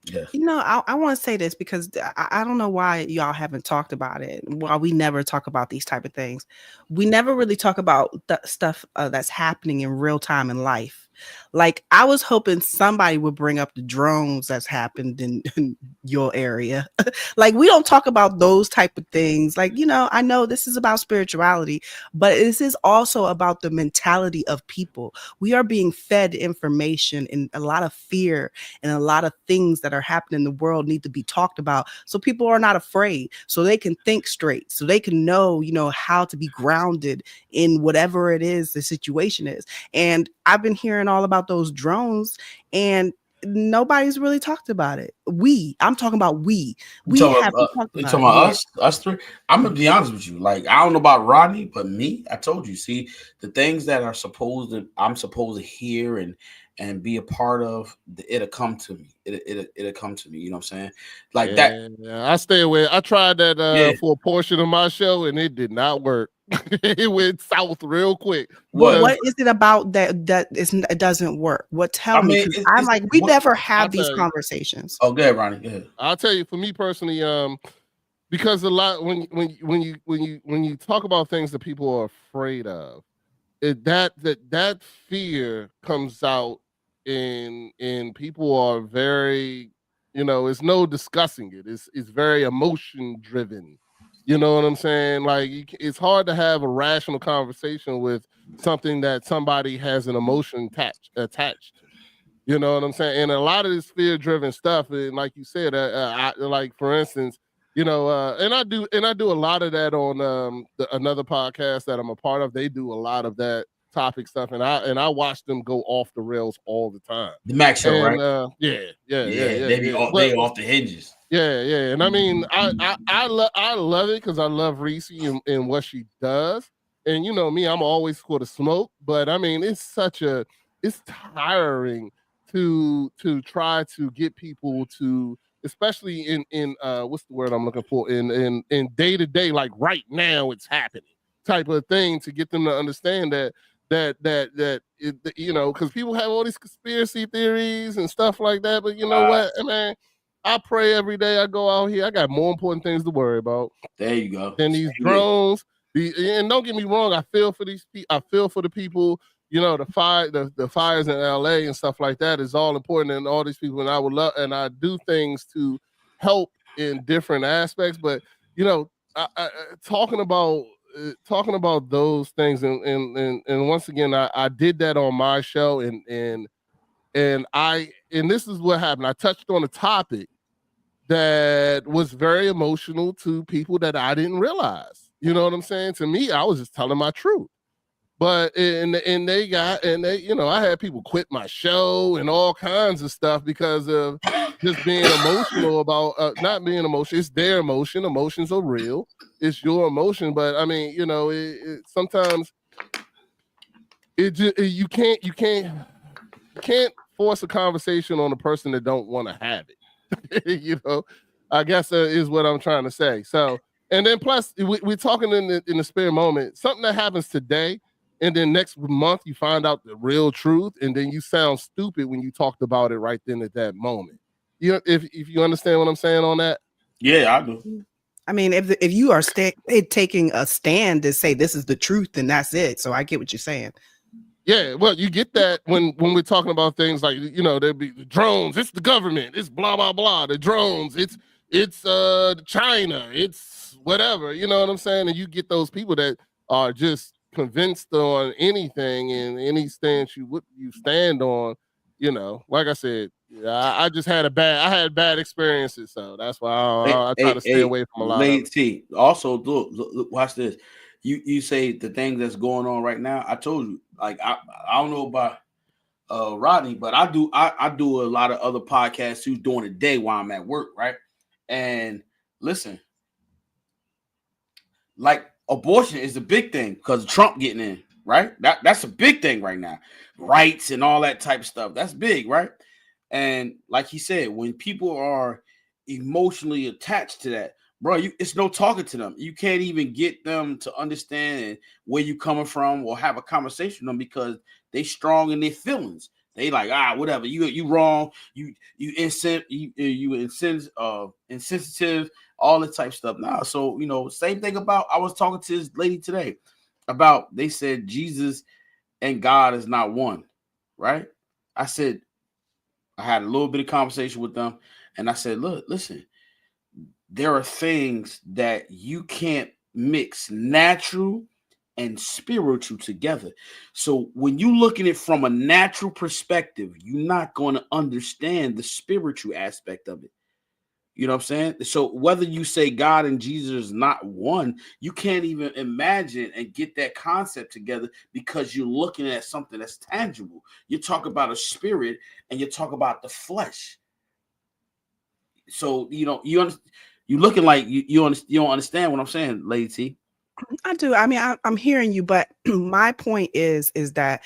Yeah. You know, I want to say this because I don't know why y'all haven't talked about it. Why we never talk about these type of things. We never really talk about the stuff that's happening in real time in life. Like, I was hoping somebody would bring up the drones that's happened in your area. Like, we don't talk about those type of things. Like, you know, I know this is about spirituality, but this is also about the mentality of people. We are being fed information and a lot of fear, and a lot of things that are happening in the world need to be talked about. So people are not afraid, so they can think straight, so they can know, you know, how to be grounded in whatever it is the situation is. And I've been hearing all about those drones, and nobody's really talked about it. I'm talking about we haven't talked about us three. I'm gonna be honest with you. Like, I don't know about Rodney, but me, I told you. See, the things that I'm supposed to hear and be a part of, it'll come to me. It'll come to me. You know what I'm saying? Like that. Yeah, I stay away. I tried that for a portion of my show, and it did not work. It went south real quick. What is it about that it doesn't work? Tell me. I'm like, we never have these conversations. Oh, go ahead, Ronnie. Go ahead. I'll tell you, for me personally, because a lot when you talk about things that people are afraid of, that fear comes out in people are very, you know, it's no discussing it. It's very emotion driven. You know what I'm saying? Like, it's hard to have a rational conversation with something that somebody has an emotion attached. You know what I'm saying? And a lot of this fear-driven stuff, and like you said, like for instance, you know, and I do a lot of that on another podcast that I'm a part of. They do a lot of that topic stuff, and I watch them go off the rails all the time. The Max Show, right? Yeah. They off the hinges. Yeah, and I mean, I love it because I love Reese and what she does, and you know me, I'm always for the smoke. But I mean, it's tiring to try to get people to, especially in what's the word I'm looking for, in day to day, like right now it's happening type of thing, to get them to understand that you know, because people have all these conspiracy theories and stuff like that. But you know what, man. I pray every day I go out here. I got more important things to worry about. There you go. Than these drones. And don't get me wrong, I feel for these people. I feel for the people. You know, the fires in LA and stuff like that is all important, and all these people. And I would love, and I do things to help in different aspects. But you know, talking about those things, and once again, I did that on my show, and this is what happened. I touched on a topic that was very emotional to people that I didn't realize. You know what I'm saying? To me, I was just telling my truth. But and they, you know, I had people quit my show and all kinds of stuff because of just being emotional about not being emotional. It's their emotion. Emotions are real. It's your emotion. But I mean, you know, sometimes you can't force a conversation on a person that don't want to have it. You know, I guess is what I'm trying to say. So, and then plus we're talking in the spare moment, something that happens today, and then next month you find out the real truth, and then you sound stupid when you talked about it right then at that moment. if you understand what I'm saying on that. Yeah, I do. I mean, if you are taking a stand to say this is the truth, then that's it. So I get what you're saying. Yeah, well, you get that when we're talking about things like, there'd be the drones, it's the government, it's blah blah blah, the drones, it's China, it's whatever, you know what I'm saying? And you get those people that are just convinced on anything and any stance you stand on, like I said, I just had bad experiences, so that's why I try to stay away from a lot of it. Also, look, watch this. You say the thing that's going on right now. I told you, like I don't know about Rodney, but I do a lot of other podcasts too during the day while I'm at work, right? And listen, like abortion is a big thing because Trump getting in, right? That's a big thing right now. Rights and all that type of stuff. That's big, right? And like he said, when people are emotionally attached to that, bro, it's no talking to them. You can't even get them to understand where you coming from or have a conversation with them because they strong in their feelings. They like, whatever. You wrong. You insensitive, all that type of stuff. Nah, so same thing about. I was talking to this lady today about. They said Jesus and God is not one, right? I said I had a little bit of conversation with them, and I said, look, listen. There are things that you can't mix natural and spiritual together. So when you look at it from a natural perspective, you're not going to understand the spiritual aspect of it. You know what I'm saying? So whether you say God and Jesus is not one, you can't even imagine and get that concept together because you're looking at something that's tangible. You talk about a spirit and you talk about the flesh. So, you're looking like you don't understand what I'm saying, Lady T. I do. I mean, I'm hearing you, but my point is that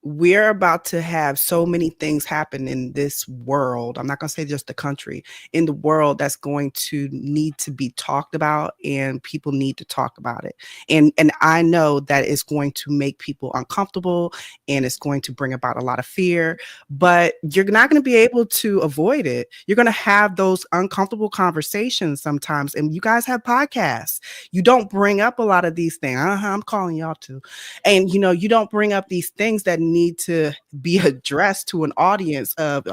we're about to have so many things happen in this world. I'm not going to say just the country, in the world that's going to need to be talked about, and people need to talk about it. And I know that it's going to make people uncomfortable and it's going to bring about a lot of fear, but you're not going to be able to avoid it. You're going to have those uncomfortable conversations sometimes. And you guys have podcasts. You don't bring up a lot of these things. I'm calling y'all too. And, you don't bring up these things that need to be addressed to an audience of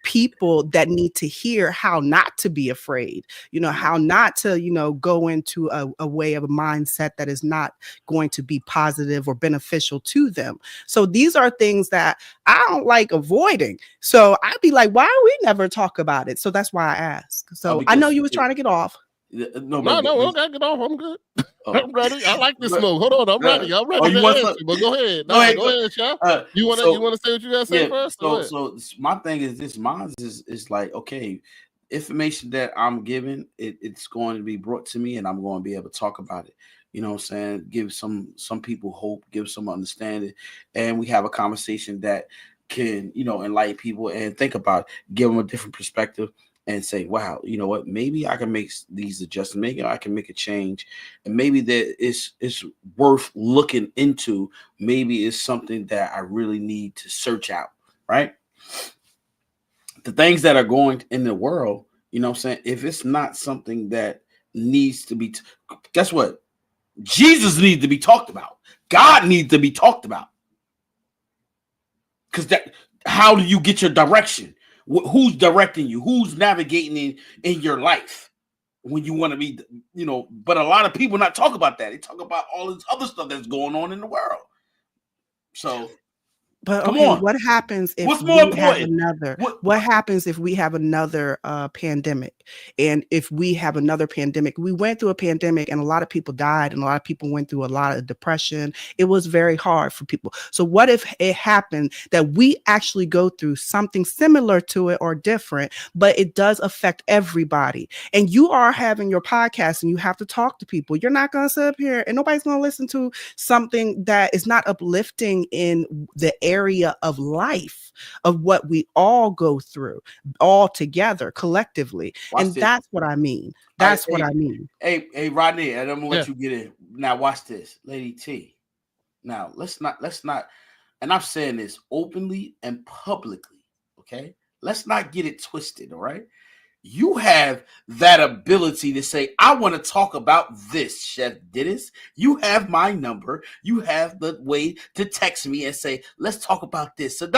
people that need to hear how not to be afraid, how not to go into a way of a mindset that is not going to be positive or beneficial to them. So these are things that I don't like avoiding. So I'd be like, why do we never talk about it? So that's why I ask. So I know you was trying to get off. No, I don't gotta get off. I'm good. I'm ready. I like this smoke. Hold on, I'm ready. I'm ready to answer. But go ahead. Go ahead, Chef. You wanna say what you gotta say first? So my thing is this: mine is like, okay, information that I'm giving, it's going to be brought to me, and I'm going to be able to talk about it. You know what I'm saying? Give some people hope, give some understanding, and we have a conversation that can enlighten people and think about it, give them a different perspective. And say, wow, you know what? Maybe I can make these adjustments. Maybe I can make a change, and maybe that it's worth looking into. Maybe it's something that I really need to search out. Right? The things that are going in the world, you know what I'm saying? If it's not something that needs to be, guess what? Jesus needs to be talked about. God needs to be talked about. Because how do you get your direction? Who's directing you? Who's navigating in your life when you want to be, but a lot of people not talk about that. They talk about all this other stuff that's going on in the world. So, but okay, what happens if what happens if we have another pandemic? And if we have another pandemic, we went through a pandemic and a lot of people died and a lot of people went through a lot of depression. It was very hard for people. So what if it happened that we actually go through something similar to it or different, but it does affect everybody? And you are having your podcast and you have to talk to people. You're not going to sit up here and nobody's going to listen to something that is not uplifting in the area of life of what we all go through all together collectively. That's what I mean. That's what I mean. Hey, Rodney, and I'm gonna let you get in. Now watch this, Lady T. Now let's not, and I'm saying this openly and publicly, okay? let's not get it twisted, all right? You have that ability to say, I want to talk about this, Chef Dennis. You have my number. You have the way to text me and say, let's talk about this. So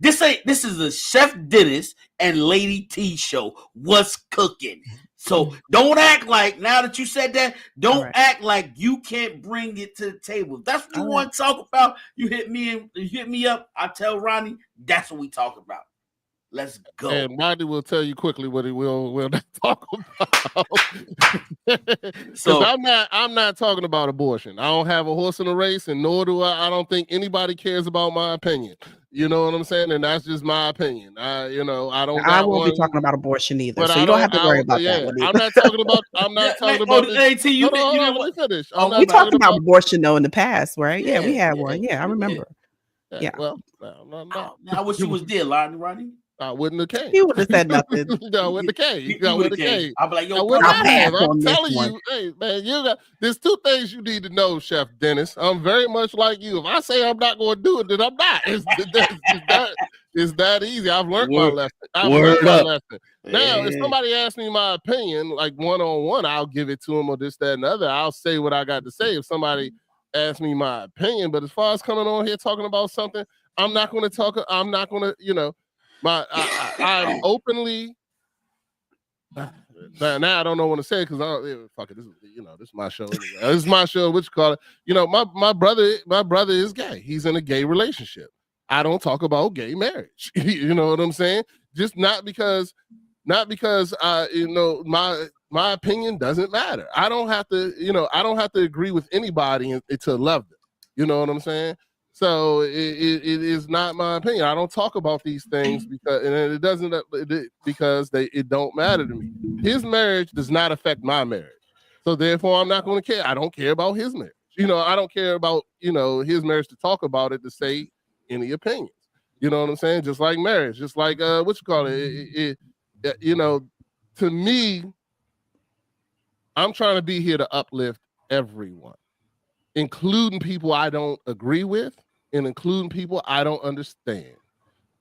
this is the Chef Dennis and Lady T show. What's cooking? So don't act like, now that you said that, don't act like you can't bring it to the table. If that's what you want to talk about, you hit me up. I tell Ronnie, that's what we talk about. Let's go. And Rodney will tell you quickly what he will not talk about. So I'm not talking about abortion. I don't have a horse in the race, and nor do I don't think anybody cares about my opinion. You know what I'm saying? And that's just my opinion. I won't be talking about abortion either. So you don't have to worry about that one either. I'm not talking about let me finish. We talked about abortion though in the past, right? Yeah, we had one. Yeah, I remember. Yeah. Well, I wish you was there, Ronnie. I wouldn't have came. He would have said nothing. I wouldn't have came. I would have came. I'll be like, yo, I'm telling you, hey man, there's two things you need to know, Chef Dennis. I'm very much like you. If I say I'm not going to do it, then I'm not. It's that easy. I've learned my lesson. Now, if somebody asks me my opinion, like one-on-one, I'll give it to them or this, that, and other. I'll say what I got to say if somebody asks me my opinion. But as far as coming on here talking about something, I'm not going to, I'm openly. Now I don't know what to say because fuck it. This is my show. Anyway. This is my show. What you call it? My brother is gay. He's in a gay relationship. I don't talk about gay marriage. You know what I'm saying? Just not because my opinion doesn't matter. I don't have to agree with anybody to love them. You know what I'm saying? So it is not my opinion. I don't talk about these things because it don't matter to me. His marriage does not affect my marriage. So therefore I'm not going to care. I don't care about his marriage. I don't care about, his marriage to talk about it, to say any opinions. You know what I'm saying? Just like marriage, just like to me, I'm trying to be here to uplift everyone, including people I don't agree with and including people I don't understand.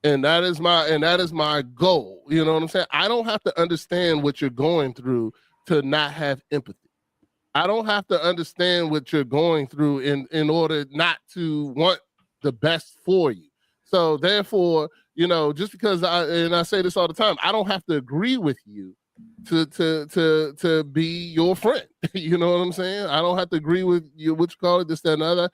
And that is my goal. You know what I'm saying? I don't have to understand what you're going through to not have empathy. I don't have to understand what you're going through in order not to want the best for you. So therefore, just because I say this all the time, I don't have to agree with you to be your friend. You know what I'm saying? I don't have to agree with you, what you call it, this, that, and other.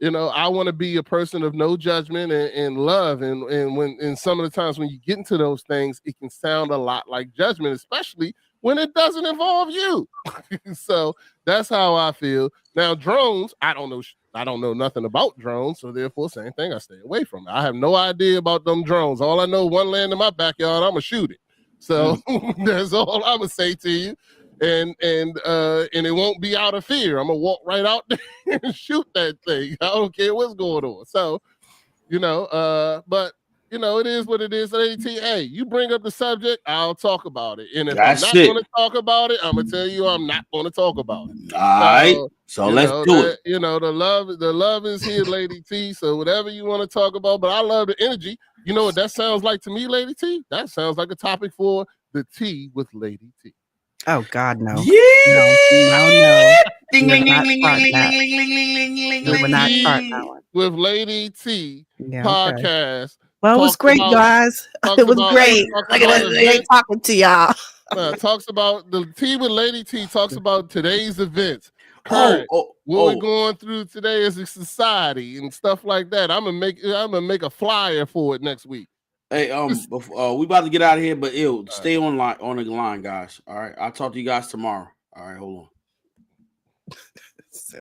I want to be a person of no judgment and love. And some of the times when you get into those things, it can sound a lot like judgment, especially when it doesn't involve you. So that's how I feel. Now, drones, I don't know nothing about drones, so therefore, same thing, I stay away from it. I have no idea about them drones. All I know, one land in my backyard, I'm gonna shoot it. So that's all I'm gonna say to you. And it won't be out of fear. I'm gonna walk right out there and shoot that thing. I don't care what's going on. So, but it is what it is. Hey, you bring up the subject, I'll talk about it. And if I'm not gonna talk about it, I'm gonna tell you I'm not gonna talk about it. All right. So let's do it. The love is here, Lady T. So whatever you want to talk about, but I love the energy. You know what that sounds like to me, Lady T? That sounds like a topic for the Tea with Lady T. Oh God, no. Yeah. No. Ding, ding, ding, ding, ding, ding, We will not start that one. With Lady T podcast. Well, it was great, guys. It was great. Look at us talking to y'all. Talks about the Tea with Lady T. Talks about today's events. What we're going through today as a society and stuff like that. I'm gonna make a flyer for it next week. Hey, we about to get out of here, but stay on the line, guys. All right, I'll talk to you guys tomorrow. All right, hold on.